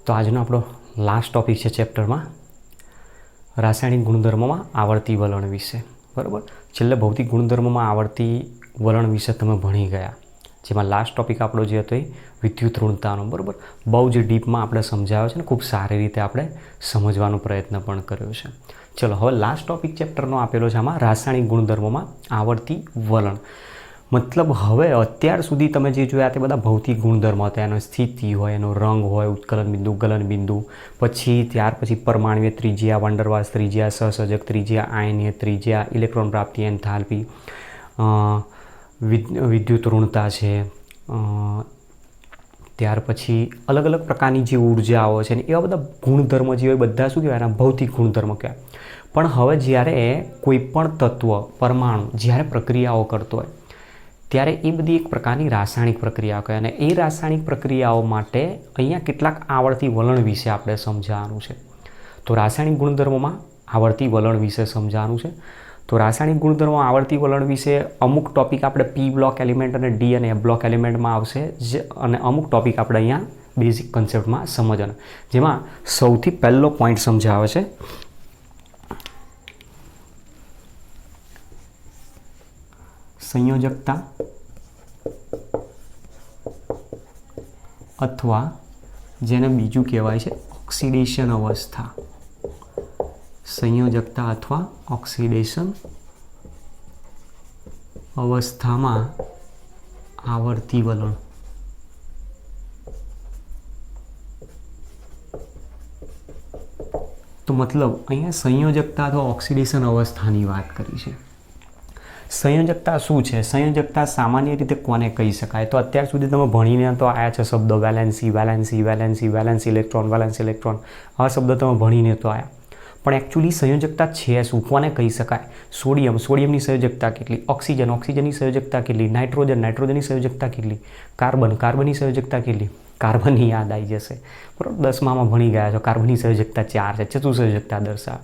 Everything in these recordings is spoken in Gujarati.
તો આજનો આપણો લાસ્ટ ટોપિક છે ચેપ્ટરમાં રાસાયણિક ગુણધર્મોમાં આવર્તી વલણ વિશે. બરાબર, છેલ્લે ભૌતિક ગુણધર્મોમાં આવર્તી વલણ વિશે તમે ભણી ગયા, જેમાં લાસ્ટ ટોપિક આપણો જે હતો એ વિદ્યુત ઋણતાનો. બરાબર, બહુ જ ડીપમાં આપણે સમજાવ્યો છે ને ખૂબ સારી રીતે આપણે સમજવાનો પ્રયત્ન પણ કર્યો છે. ચલો, હવે લાસ્ટ ટોપિક ચેપ્ટરનો આપેલો છે આમાં રાસાયણિક ગુણધર્મોમાં આવર્તી વલણ. મતલબ હવે અત્યાર સુધી તમે જે જોયા તે બધા ભૌતિક ગુણધર્મો હતા, એનો સ્થિતિ હોય, એનો રંગ હોય, ઉત્કલન બિંદુ, ગલન બિંદુ, પછી ત્યાર પછી પરમાણ્વીય ત્રિજ્યા, વંડરવાલ્સ ત્રિજ્યા, સહસંયોજક ત્રિજ્યા, આયનીય ત્રિજ્યા, ઇલેક્ટ્રોન પ્રાપ્તિ, એન્થાલ્પી, વિદ્યુત ઋણતા છે, ત્યાર પછી અલગ અલગ પ્રકારની જે ઉર્જાઓ છે ને એવા બધા ગુણધર્મો જે હોય બધા શું કહેવાય, એના ભૌતિક ગુણધર્મો કહેવાય. પણ હવે જ્યારે કોઈ પણ તત્વ, પરમાણુ જ્યારે પ્રક્રિયાઓ કરતો હોય ત્યારે એ બધી એક પ્રકારની રાસાયણિક પ્રક્રિયાઓ કહેવાય. અને એ રાસાયણિક પ્રક્રિયાઓ માટે અહીંયા કેટલાક આવર્તી વલણ વિશે આપણે સમજાવવાનું છે. તો રાસાયણિક ગુણધર્મોમાં આવર્તી વલણ વિશે સમજાવવાનું છે. તો રાસાયણિક ગુણધર્મો આવર્તી વલણ વિશે અમુક ટોપિક આપણે પી બ્લોક એલિમેન્ટ અને ડી અને એફ બ્લોક એલિમેન્ટમાં આવશે, અને અમુક ટોપિક આપણે અહીંયા બેઝિક કન્સેપ્ટમાં સમજવાના, જેમાં સૌથી પહેલો પોઈન્ટ સમજાવે છે સંયોજકતા અથવા જેને બીજું કહેવાય છે ઓક્સિડેશન અવસ્થા. સંયોજકતા અથવા ઓક્સિડેશન અવસ્થામાં આવર્તી વલણ. તો મતલબ અહીંયા સંયોજકતા અથવા ઓક્સિડેશન અવસ્થાની વાત કરી છે. સંયોજકતા શું છે? સંયોજકતા સામાન્ય રીતે કોને કહી શકાય? તો અત્યાર સુધી તમે ભણીને તો આવ્યા છે શબ્દો valency, valency, valency, valency electron, valency electron, આવા શબ્દો તમે ભણીને તો આવ્યા. પણ એકચ્યુઅલી સંયોજકતા છે શું, કોને કહી શકાય? સોડિયમ, સોડિયમની સંયોજકતા કેટલી? ઓક્સિજન, ઓક્સિજનની સંયોજકતા કેટલી? નાઇટ્રોજન, નાઇટ્રોજનની સંયોજકતા કેટલી? કાર્બન, કાર્બનની સંયોજકતા કેટલી? કાર્બનની યાદ આવી જશે, બરાબર, 10માં ભણી ગયા છો. કાર્બનની સંયોજકતા 4 છે, ચતુર સંયોજકતા દર્શાવે.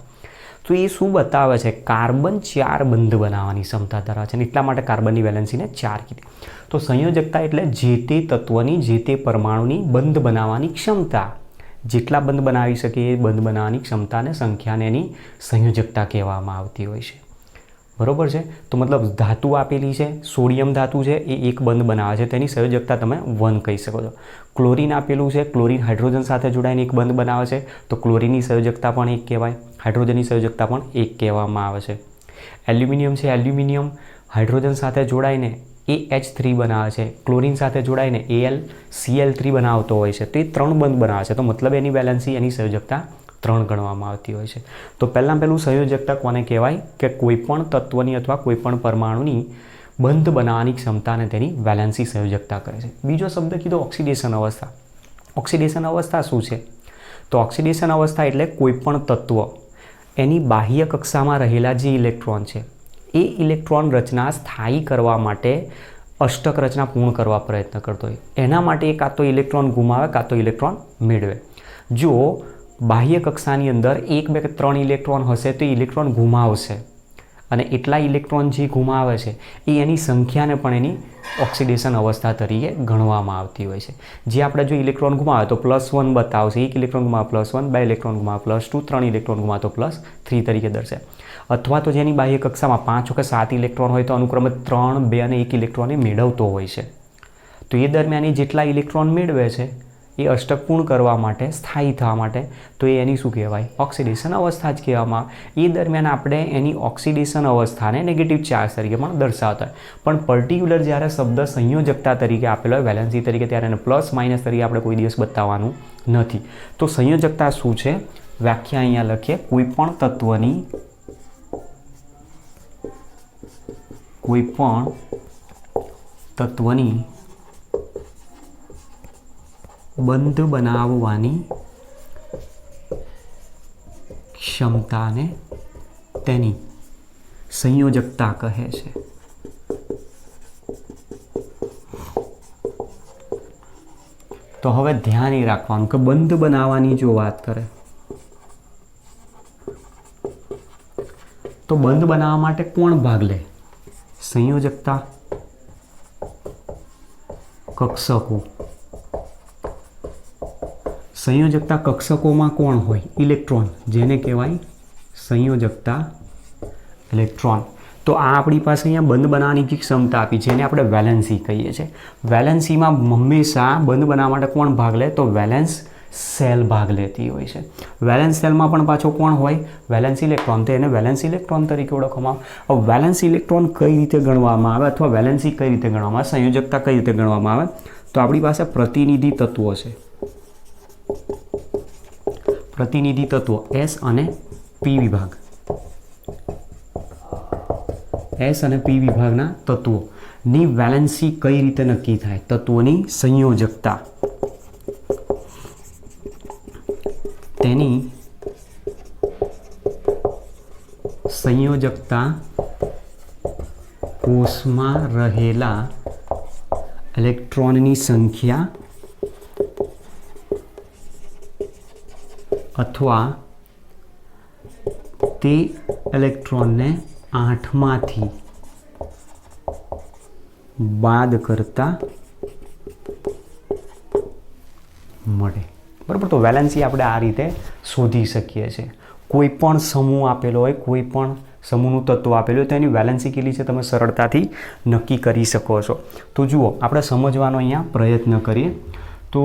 તો એ શું બતાવે છે? કાર્બન 4 બંધ બનાવવાની ક્ષમતા ધરાવે છે, અને એટલા માટે કાર્બનની વેલેન્સીને 4 કીધી. તો સંયોજકતા એટલે જે તે તત્વની, જે તે પરમાણુની બંધ બનાવવાની ક્ષમતા. જેટલા બંધ બનાવી શકે એ બંધ બનાવવાની ક્ષમતાને, સંખ્યાને એની સંયોજકતા કહેવામાં આવતી હોય છે. બરોબર છે? તો મતલબ ધાતુ આપેલી છે, સોડિયમ ધાતુ છે, એ એક બંધ બનાવે છે, તેની સંયોજકતા તમે 1 કહી શકો છો. ક્લોરીન આપેલું છે, ક્લોરીન હાઇડ્રોજન સાથે જોડાઈને એક બંધ બનાવે છે, તો ક્લોરીનની સંયોજકતા પણ 1 કહેવાય, હાઇડ્રોજનની સંયોજકતા પણ 1 કહેવામાં આવે છે. એલ્યુમિનિયમ છે, એલ્યુમિનિયમ હાઇડ્રોજન સાથે જોડાઈને AH3 બનાવે છે, ક્લોરીન સાથે જોડાઈને AlCl3 બનાવતો હોય છે, તો એ 3 બંધ બનાવે છે. તો મતલબ એની વેલેન્સી, એની સંયોજકતા 3 ગણવામાં આવતી હોય છે. તો પહેલું સંયોજકતા કોને કહેવાય? કે કોઈપણ તત્વની અથવા કોઈપણ પરમાણુની બંધ બનાવવાની ક્ષમતાને તેની વેલેન્સી સંયોજકતા કહે છે. બીજો શબ્દ કીધો ઓક્સિડેશન અવસ્થા. ઓક્સિડેશન અવસ્થા શું છે? તો ઓક્સિડેશન અવસ્થા એટલે કોઈપણ તત્વ એની બાહ્ય કક્ષામાં રહેલા જે ઇલેક્ટ્રોન છે એ ઇલેક્ટ્રોન રચના સ્થાયી કરવા માટે અષ્ટક રચના પૂર્ણ કરવા પ્રયત્ન કરતો હોય. એના માટે એ કાં તો ઇલેક્ટ્રોન ગુમાવે કાં તો ઇલેક્ટ્રોન મેળવે. જો બાહ્ય કક્ષાની અંદર 1, 2 કે 3 ઇલેક્ટ્રોન હશે તો ઇલેક્ટ્રોન ગુમાવશે, અને એટલા ઇલેક્ટ્રોન જે ગુમાવે છે એ એની સંખ્યાને પણ એની ઓક્સિડેશન અવસ્થા તરીકે ગણવામાં આવતી હોય છે. જે આપણે જો ઇલેક્ટ્રોન ગુમાવે તો +1 બતાવશે, 1 ઇલેક્ટ્રોન ગુમાવે +1, 2 ઇલેક્ટ્રોન ગુમાવે +2, 3 ઇલેક્ટ્રોન ગુમાવે તો +3 તરીકે દર્શાવે. અથવા તો જેની બાહ્ય કક્ષામાં 5 કે 7 ઇલેક્ટ્રોન હોય તો અનુક્રમે 3, 2 અને 1 ઇલેક્ટ્રોન એ મેળવતો હોય છે. તો એ દરમિયાન એ જેટલા ઇલેક્ટ્રોન મેળવે છે એ અષ્ટક પૂર્ણ કરવા માટે, સ્થાયી થવા માટે, તો એ એની શું કહેવાય? ઓક્સિડેશન અવસ્થા જ કહેવામાં આવે. એ દરમિયાન આપણે એની ઓક્સિડેશન અવસ્થાને નેગેટિવ ચાર્જ તરીકે પણ દર્શાવતા હોય. પણ પર્ટિક્યુલર જ્યારે શબ્દ સંયોજકતા તરીકે આપેલો હોય, વેલેન્સી તરીકે, ત્યારે એને પ્લસ માઇનસ તરીકે આપણે કોઈ દિવસ બતાવવાનું નથી. તો સંયોજકતા શું છે? વ્યાખ્યા અહીંયા લખીએ. કોઈપણ તત્વની બંધ બનાવવાની ક્ષમતાને તેની સંયોજકતા કહે છે. તો હવે ધ્યાન એ રાખવાનું કે બંધ બનાવવાની જો વાત કરે તો બંધ બનાવવા માટે કોણ ભાગ લે? સંયોજકતા, કક્ષકો. સંયોજકતા કક્ષકોમાં કોણ હોય? ઇલેક્ટ્રોન, જેને કહેવાય સંયોજકતા ઇલેક્ટ્રોન. તો આ આપણી પાસે અહીંયા બંધ બનાવવાની જે ક્ષમતા આપી, જેને આપણે વેલેન્સી કહીએ છીએ. વેલેન્સીમાં હંમેશા બંધ બનાવવા માટે કોણ ભાગ લે? તો વેલેન્સ સેલ ભાગ લેતી હોય છે. વેલેન્સ સેલમાં પણ પાછો કોણ હોય? Valence electron. તો એને વેલેન્સ ઇલેક્ટ્રોન તરીકે ઓળખવામાં આવે. હવે વેલેન્સ ઇલેક્ટ્રોન કઈ રીતે ગણવામાં આવે, અથવા વેલેન્સી કઈ રીતે ગણવામાં આવે, સંયોજકતા કઈ રીતે ગણવામાં આવે? તો આપણી પાસે પ્રતિનિધિ તત્વો છે. પ્રતિનિધિ તત્વો S અને P વિભાગ. S અને P વિભાગના તત્વોની વેલેન્સી કઈ રીતે નક્કી થાય? તત્વોની સંયોજકતા, તેની સંયોજકતા કોષમાં રહેલા ઇલેક્ટ્રોનની સંખ્યા અથવા તે ઇલેક્ટ્રોનને 8માંથી બાદ કરતા મળે. બરાબર. તો વેલેન્સી આપણે આ રીતે શોધી શકીએ છીએ. કોઈ પણ સમૂહ આપેલો હોય, કોઈ પણ સમૂહનું તત્વ આપેલું હોય, તો એની વેલેન્સી કેટલી છે તમે સરળતાથી નક્કી કરી શકો છો. તો જુઓ, આપણે સમજવાનો અહીંયા પ્રયત્ન કરીએ. તો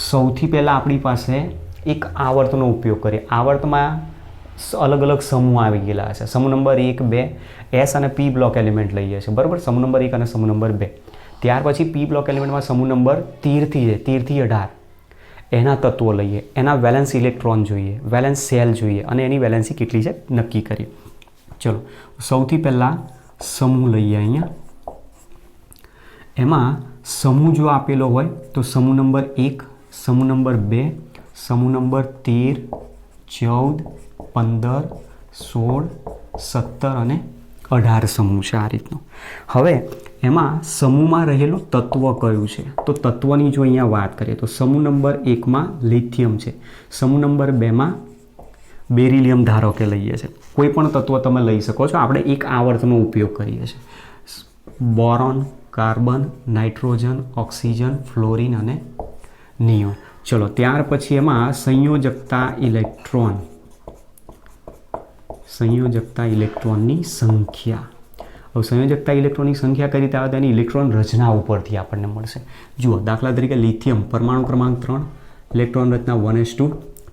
સૌથી પહેલાં આપણી પાસે એક આવર્તનો ઉપયોગ કરીએ. આવર્તમાં અલગ અલગ સમૂહ આવી ગયેલા છે. સમૂહ નંબર 1, 2 S અને P બ્લોક એલિમેન્ટ લઈએ છીએ. બરાબર. સમૂહ નંબર 1 અને સમૂહ નંબર 2. ત્યાર પછી P બ્લોક એલિમેન્ટમાં સમૂહ નંબર 13 થી 18 એના તત્વો લઈએ, એના વેલેન્સ ઇલેક્ટ્રોન જોઈએ, વેલેન્સ સેલ જોઈએ, અને એની વેલેન્સી કેટલી છે નક્કી કરીએ. ચલો, સૌથી પહેલાં સમૂહ લઈએ. અહીંયા એમાં સમૂહ જો આપેલો હોય તો સમૂહ નંબર 1, સમૂહ નંબર 2, સમૂહ નંબર 13, 14, 15, 16, 17 અને 18 સમૂહ છે આ રીતનો. હવે એમાં સમૂહમાં રહેલું તત્વ કયું છે? તો તત્વની જો અહીંયા વાત કરીએ તો સમૂહ નંબર 1માં લિથિયમ છે, સમૂહ નંબર 2માં બેરિલિયમ ધારો કે લઈએ છે. કોઈ પણ તત્વ તમે લઈ શકો છો. આપણે એક આવર્તનો ઉપયોગ કરીએ છીએ. Boron, carbon, nitrogen, oxygen, fluorine અને નિયોન. ચલો, ત્યાર પછી એમાં સંયોજકતા ઇલેક્ટ્રોનની સંખ્યા. હવે સંયોજકતા ઇલેક્ટ્રોનની સંખ્યા કઈ રીતે આવે? તેની ઇલેક્ટ્રોન રચના ઉપરથી આપણને મળશે. જુઓ, દાખલા તરીકે લિથિયમ પરમાણુ ક્રમાંક 3, ઇલેક્ટ્રોન રચના 1s2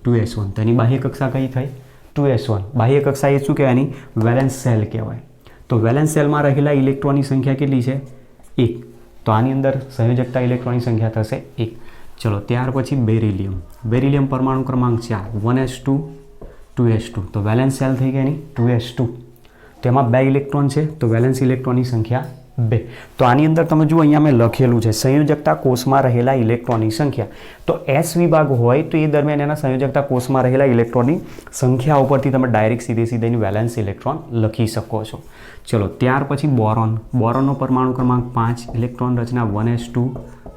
2s1. તેની બાહ્ય કક્ષા કઈ થઈ? 2s1. બાહ્ય કક્ષા એ શું કહેવાય? વેલેન્સ સેલ કહેવાય. તો વેલેન્સ સેલમાં રહેલા ઇલેક્ટ્રોનની સંખ્યા કેટલી છે? 1. તો આની અંદર સંયોજકતા ઇલેક્ટ્રોનની સંખ્યા થશે 1. ચલો, ત્યાર પછી બેરિલિયમ પરમાણુ ક્રમાંક 4, 1s2 2s2. તો વેલેન્સ સેલ થઈ ગઈ 2s2. તેમાં 2 ઇલેક્ટ્રોન છે, તો વેલેન્સ ઇલેક્ટ્રોનની સંખ્યા 2. તો આની અંદર તમે જુઓ, અહીંયા મેં લખેલું છે સંયોજકતા કોષમાં રહેલા ઇલેક્ટ્રોનની સંખ્યા. તો S વિભાગ હોય તો એ દરમિયાન એના સંયોજકતા કોષમાં રહેલા ઇલેક્ટ્રોનની સંખ્યા ઉપરથી તમે ડાયરેક્ટ સીધે એની વેલેન્સ ઇલેક્ટ્રોન લખી શકો છો. ચલો, ત્યાર પછી બોરોનનો પરમાણુ ક્રમાંક 5, ઇલેક્ટ્રોન રચના 1s2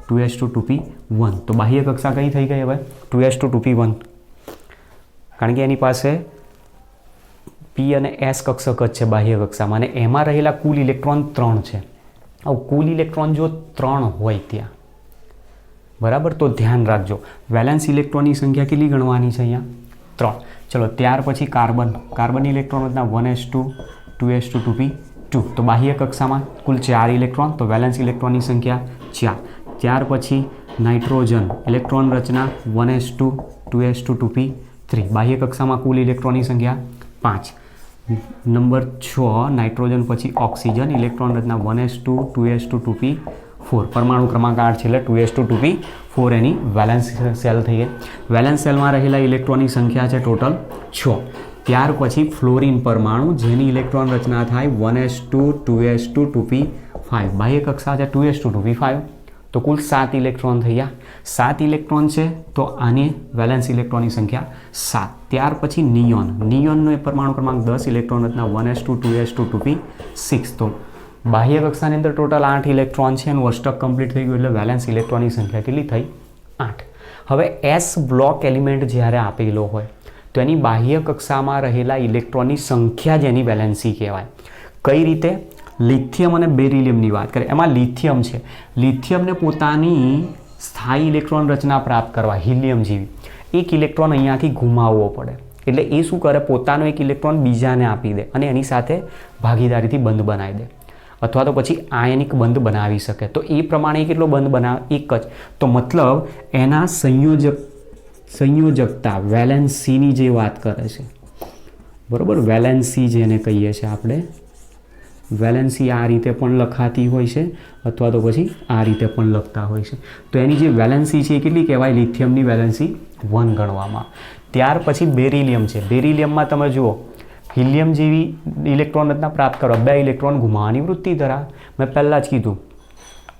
2s2 2p1. તો બાહ્ય કક્ષા કઈ થઈ ગઈ? હવે 2s2 2p1, કારણ કે એની પાસે P અને S કક્ષક જ છે બાહ્ય કક્ષામાં, અને એમાં રહેલા કુલ ઇલેક્ટ્રોન 3 છે. હવે કુલ ઇલેક્ટ્રોન જો 3 હોય ત્યાં, બરાબર, તો ધ્યાન રાખજો વેલેન્સ ઇલેક્ટ્રોનની સંખ્યા કેટલી ગણવાની છે? અહીંયા 3. ચલો, ત્યાર પછી કાર્બનની ઇલેક્ટ્રોન રચના 1s2 2s2 2p2. તો બાહ્ય કક્ષામાં કુલ 4 ઇલેક્ટ્રોન, તો વેલેન્સ ઇલેક્ટ્રોનની સંખ્યા 4. ત્યાર પછી નાઇટ્રોજન, ઇલેક્ટ્રોન રચના 1s2 2s2 2p3. બાહ્ય કક્ષામાં કુલ ઇલેક્ટ્રોનની સંખ્યા 5. નંબર 6 નાઇટ્રોજન પછી ઓક્સિજન, ઇલેક્ટ્રોન રચના 1s2 2s2 2p4. પરમાણુ ક્રમાંક 8 છે, એટલે 2s2 2p4 એની વેલેન્સ સેલ થઈ ગઈ. વેલેન્સ સેલમાં રહેલા ઇલેક્ટ્રોનની સંખ્યા છે ટોટલ 6. ત્યાર પછી ફ્લોરિન પરમાણુ, જેની ઇલેક્ટ્રોન રચના થાય 1s2 2s2 2p5. બાહ્ય કક્ષા છે 2s2 2p5. તો કુલ 7 ઇલેક્ટ્રોન થઈ ગયા. 7 ઇલેક્ટ્રોન છે, તો આની વેલેન્સ ઇલેક્ટ્રોનની સંખ્યા 7. ત્યાર પછી નિયોનનો પરમાણુ ક્રમાંક 10, ઇલેક્ટ્રોન રચના 1s2 2s2 2p6. તો બાહ્ય કક્ષાની અંદર ટોટલ 8 ઇલેક્ટ્રોન છે. એનું અષ્ટક કમ્પ્લીટ થઈ ગયું, એટલે વેલેન્સ ઇલેક્ટ્રોનની સંખ્યા કેટલી થઈ? 8. હવે S બ્લોક એલિમેન્ટ જ્યારે આપેલો હોય તો એની બાહ્ય કક્ષામાં રહેલા ઇલેક્ટ્રોનની સંખ્યા જેની વેલેન્સી કહેવાય. કઈ રીતે? લિથિયમ અને બેરિલિયમની વાત કરીએ. એમાં લિથિયમ છે, લિથિયમને પોતાની સ્થાયી ઇલેક્ટ્રોન રચના પ્રાપ્ત કરવા, હિલિયમ જેવી, એક ઇલેક્ટ્રોન અહીંયાથી ગુમાવવો પડે, એટલે એ શું કરે, પોતાનો એક ઇલેક્ટ્રોન બીજાને આપી દે અને એની સાથે ભાગીદારીથી બંધ બનાવી દે, અથવા તો પછી આયનિક બંધ બનાવી શકે. તો એ પ્રમાણે કેટલો બંધ બનાવે, એક જ. તો મતલબ એના સંયોજકતા વેલેન્સીની જે વાત કરે છે, બરાબર, વેલેન્સી જેને કહીએ છીએ આપણે, વેલેન્સી આ રીતે પણ લખાતી હોય છે અથવા તો પછી આ રીતે પણ લખતા હોય છે. તો એની જે વેલેન્સી છે એ કેટલી કહેવાય, લિથિયમની વેલેન્સી 1 ગણવામાં. ત્યાર પછી બેરિલિયમ છે. બેરિલિયમમાં તમે જુઓ, હિલિયમ જેવી ઇલેક્ટ્રોન રચના પ્રાપ્ત કરો, 2 ઇલેક્ટ્રોન ગુમાવવાની વૃત્તિ ધરાવે. મેં પહેલાં જ કીધું,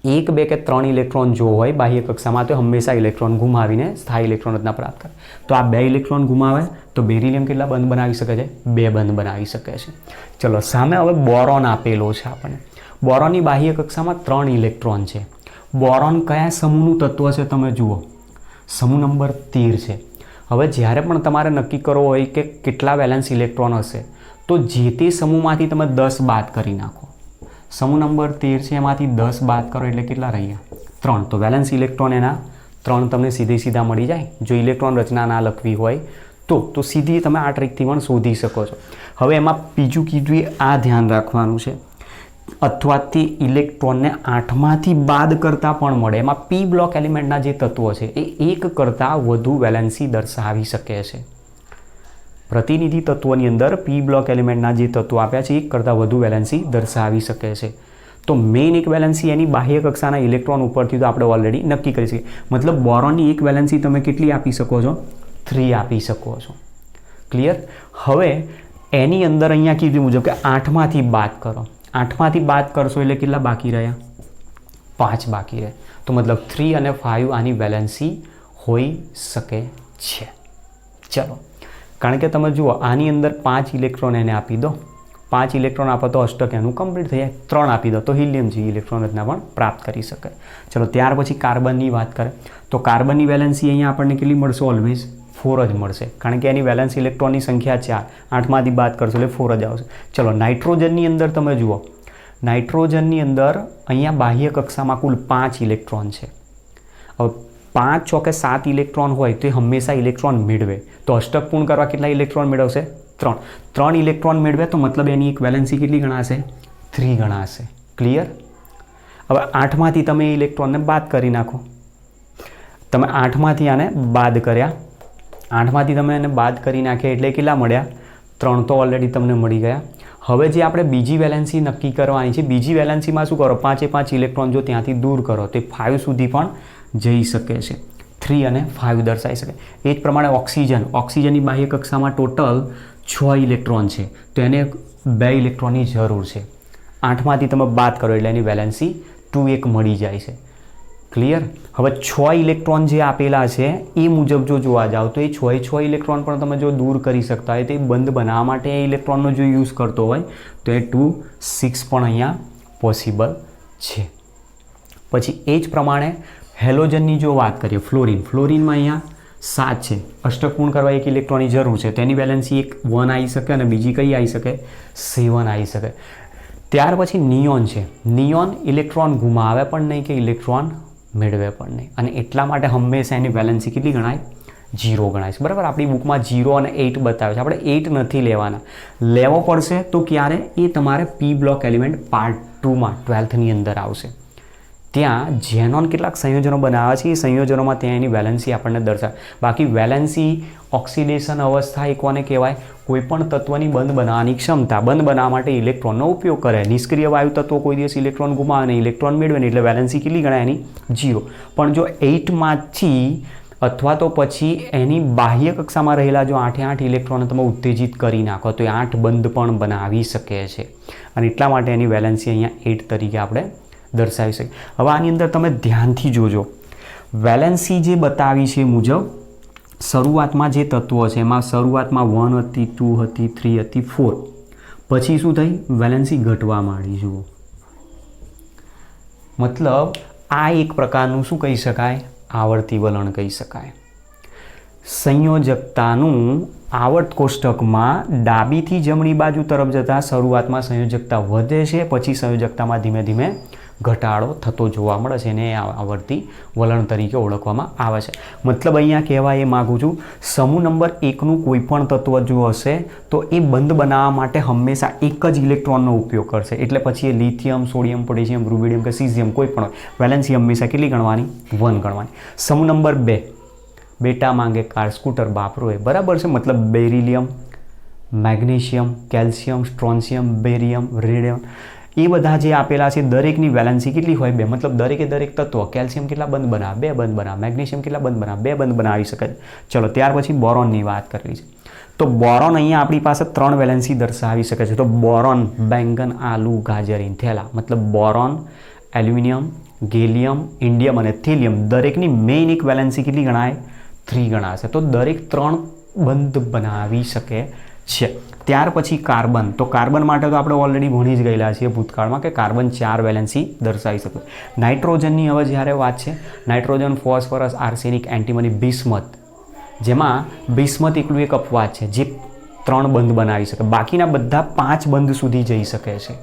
1, 2 કે 3 ઇલેક્ટ્રોન જો હોય બાહ્ય કક્ષામાં તો હંમેશા ઇલેક્ટ્રોન ગુમાવીને સ્થાયી ઇલેક્ટ્રોન રચના પ્રાપ્ત કરે. તો આ 2 ઇલેક્ટ્રોન ગુમાવે તો બેરિલિયમ કેટલા બંધ બનાવી શકે છે, 2 બંધ બનાવી શકે છે. ચલો સામે હવે બોરોન આપેલો છે આપણને. બોરોનની બાહ્ય કક્ષામાં 3 ઇલેક્ટ્રોન છે. બોરોન કયા સમૂહનું તત્વ છે તમે જુઓ, સમૂહ નંબર 13 છે. હવે જ્યારે પણ તમારે નક્કી કરવો હોય કે કેટલા વેલેન્સ ઇલેક્ટ્રોન હશે, તો જે તે સમૂહમાંથી તમે 10 બાદ કરી નાખો. સમૂહ નંબર 13 છે, એમાંથી 10 બાદ કરો એટલે કેટલા રહ્યા, 3. તો વેલેન્સ ઇલેક્ટ્રોન એના 3 તમને સીધા મળી જાય. જો ઇલેક્ટ્રોન રચના ના લખવી હોય તો સીધી તમે આ ટ્રીકથી પણ શોધી શકો છો. હવે એમાં બીજું કીધું આ ધ્યાન રાખવાનું છે, અથવા તે ઇલેક્ટ્રોનને 8માંથી બાદ કરતાં પણ મળે. એમાં પી બ્લોક એલિમેન્ટના જે તત્વો છે એ 1 કરતાં વધુ વેલેન્સી દર્શાવી શકે છે. પ્રતિનિધિ તત્વોની અંદર પી બ્લોક એલિમેન્ટના જે તત્વો આપ્યા છે 1 કરતાં વધુ વેલેન્સી દર્શાવી શકે છે. તો મેઇન એક વેલેન્સી એની બાહ્ય કક્ષાના ઇલેક્ટ્રોન ઉપરથી તો આપણે ઓલરેડી નક્કી કરી શકીએ. મતલબ બોરોનની એક વેલેન્સી તમે કેટલી આપી શકો છો, 3 આપી શકો છો. ક્લિયર? હવે એની અંદર અહીંયા કીધું મુજબ કે 8માંથી બાદ કરો. 8માંથી બાદ કરશો એટલે કેટલા બાકી રહ્યા, 5 બાકી રહે. તો મતલબ 3 અને 5 આની વેલેન્સી હોઈ શકે છે. ચલો, કારણ કે તમે જુઓ આની અંદર 5 ઇલેક્ટ્રોન એને આપી દો, 5 ઇલેક્ટ્રોન આપો તો અષ્ટક એનું કમ્પ્લીટ થઈ જાય. 3 આપી દો તો હિલિયમ જેવી ઇલેક્ટ્રોન રચના પણ પ્રાપ્ત કરી શકે. ચલો ત્યાર પછી કાર્બનની વાત કરે તો કાર્બનની વેલેન્સી અહીંયા આપણને કેટલી મળશે, ઓલવેઝ 4 જ મળશે, કારણ કે એની વેલેન્સ ઇલેક્ટ્રોનની સંખ્યા 4, 8માંથી બાદ કરશો એટલે 4 જ આવશે. ચલો નાઇટ્રોજનની અંદર તમે જુઓ, નાઇટ્રોજનની અંદર અહીંયા બાહ્ય કક્ષામાં કુલ 5 ઇલેક્ટ્રોન છે. હવે 5 6 કે 7 ઇલેક્ટ્રોન હોય તો એ હંમેશા ઇલેક્ટ્રોન મેળવે. તો અષ્ટક પૂર્ણ કરવા કેટલા ઇલેક્ટ્રોન મેળવશે, 3 ઇલેક્ટ્રોન મેળવે તો મતલબ એની એક વેલેન્સી કેટલી ગણાશે, 3 ગણાશે. ક્લિયર? હવે 8માંથી તમે એ ઇલેક્ટ્રોનને બાદ કરી નાખો. તમે 8માંથી આને બાદ કર્યા, 8માંથી તમે એને બાદ કરી નાખ્યા એટલે કેટલા મળ્યા, 3 તો ઓલરેડી તમને મળી ગયા. હવે જે આપણે બીજી વેલેન્સી નક્કી કરવાની છે, બીજી વેલેન્સીમાં શું કરો, 5 ઇલેક્ટ્રોન જો ત્યાંથી દૂર કરો તો 5 સુધી પણ જઈ શકે છે. 3 અને 5 દર્શાવી શકે. એ જ પ્રમાણે ઓક્સિજનની બાહ્ય કક્ષામાં ટોટલ 6 ઇલેક્ટ્રોન છે, તો એને 2 ઇલેક્ટ્રોનની જરૂર છે. 8માંથી તમે બાદ કરો એટલે એની વેલેન્સી 2 1 મળી જાય છે. ક્લિયર? હવે 6 ઇલેક્ટ્રોન જે આપેલા છે એ મુજબ જો જોવા જાઓ તો એ 6 ઇલેક્ટ્રોન પણ તમે જો દૂર કરી શકતા હોય તો એ બંધ બનાવવા માટે એ ઇલેક્ટ્રોનનો જો યુઝ કરતો હોય તો એ 2 6 પણ અહીંયા પોસિબલ છે. પછી એ જ પ્રમાણે હેલોજનની જો વાત કરીએ, ફ્લોરિનમાં અહીંયા 7 છે, અષ્ટક પૂર્ણ કરવા 1 ઇલેક્ટ્રોનની જરૂર છે, તેની વેલેન્સી 1 આવી શકે અને બીજી કઈ આવી શકે, 7 આવી શકે. ત્યાર પછી નિયોન છે. નિયોન ઇલેક્ટ્રોન ગુમાવે પણ નહીં કે ઇલેક્ટ્રોન મેળવે પણ નહીં, અને એટલા માટે હંમેશા એની વેલેન્સી કેટલી ગણાય, 0 ગણાય છે. બરાબર, આપણી બુકમાં 0 અને 8 બતાવે છે, આપણે 8 નથી લેવાના. લેવો પડશે તો ક્યારે, એ તમારે પી બ્લોક એલિમેન્ટ પાર્ટ 2માં 12thની અંદર આવશે. ત્યાં ઝેનોન કેટલાક સંયોજનો બનાવે છે, એ સંયોજનોમાં ત્યાં એની વેલેન્સી આપણને દર્શાવે. બાકી વેલેન્સી ઓક્સિડેશન અવસ્થા એ કોને કહેવાય, કોઈપણ તત્વની બંધ બનાવવાની ક્ષમતા, બંધ બનાવવા માટે ઇલેક્ટ્રોનનો ઉપયોગ કરે. નિષ્ક્રિય વાયુ તત્વો કોઈ દિવસ ઇલેક્ટ્રોન ગુમાવે નહીં, ઇલેક્ટ્રોન મેળવે નહીં, એટલે વેલેન્સી કેટલી ગણાય એની, 0. પણ જો 8માંથી અથવા તો પછી એની બાહ્ય કક્ષામાં રહેલા જો 8 ઇલેક્ટ્રોન તમે ઉત્તેજિત કરી નાખો તો એ 8 બંધ પણ બનાવી શકે છે, અને એટલા માટે એની વેલેન્સી અહીંયા 8 તરીકે આપણે દર્શાવી શકીએ. હવે આની અંદર તમે ધ્યાનથી જોજો, વેલેન્સી જે બતાવી છે મુજબ શરૂઆતમાં જે તત્વો છે એમાં શરૂઆતમાં 1 હતી, 2 હતી, 3 હતી, 4, પછી શું થઈ, વેલેન્સી ઘટવા માંડી. જુઓ, મતલબ આ એક પ્રકારનું શું કહી શકાય, આવર્તી વલણ કહી શકાય. સંયોજકતાનું આવર્ત કોષ્ટકમાં ડાબીથી જમણી બાજુ તરફ જતાં શરૂઆતમાં સંયોજકતા વધે છે, પછી સંયોજકતામાં ધીમે ધીમે ઘટાડો થતો જોવા મળે છે, એને આવર્તી વલણ તરીકે ઓળખવામાં આવે છે. મતલબ અહીંયા કહેવા એ માગું છું, સમૂહ નંબર 1નું કોઈ પણ તત્વ જો હશે તો એ બંધ બનાવવા માટે હંમેશા એક જ ઇલેક્ટ્રોનનો ઉપયોગ કરશે. એટલે પછી એ લિથિયમ, સોડિયમ, પોટેશિયમ, રૂબિડિયમ કે સીઝિયમ કોઈ પણ વેલેન્સી હંમેશા કેટલી ગણવાની? 1 ગણવાની. સમૂહ નંબર 2, બેટા માંગે કાર સ્કૂટર બાપરો એ બરાબર છે. મતલબ beryllium, magnesium, calcium, strontium, barium, radium એ બધા જે આપેલા છે દરેકની વેલેન્સી કેટલી હોય? 2. મતલબ દરેકે દરેક તત્વ કેલ્શિયમ કેટલા બંધ બનાવે? 2 બંધ બનાવે. મેગ્નેશિયમ કેટલા બંધ બનાવે? 2 બંધ બનાવી શકે. ચલો ત્યાર પછી બોરોનની વાત કરવી છે. તો બોરોન અહીંયા આપણી પાસે 3 વેલેન્સી દર્શાવી શકે છે. તો બોરોન બેંગન, આલુ, ગાજર, થેલા. મતલબ બોરોન, એલ્યુમિનિયમ, ગેલિયમ, ઇન્ડિયમ અને થેલિયમ દરેકની મેઇન એક વેલેન્સી કેટલી ગણાય? 3 ગણાશે. તો દરેક 3 બંધ બનાવી શકે છે. ત્યાર પછી કાર્બન. તો કાર્બન માટે તો આપણે ઓલરેડી ભણી જ ગયેલા છીએ ભૂતકાળમાં કે કાર્બન 4 વેલેન્સી દર્શાવી શકે. નાઇટ્રોજનની હવે જ્યારે વાત છે, nitrogen, phosphorus, arsenic, antimony, bismuth, જેમાં બિસ્મથ એકલું એક અપવાદ છે જે 3 બંધ બનાવી શકે. બાકીના બધા 5 બંધ સુધી જઈ શકે છે.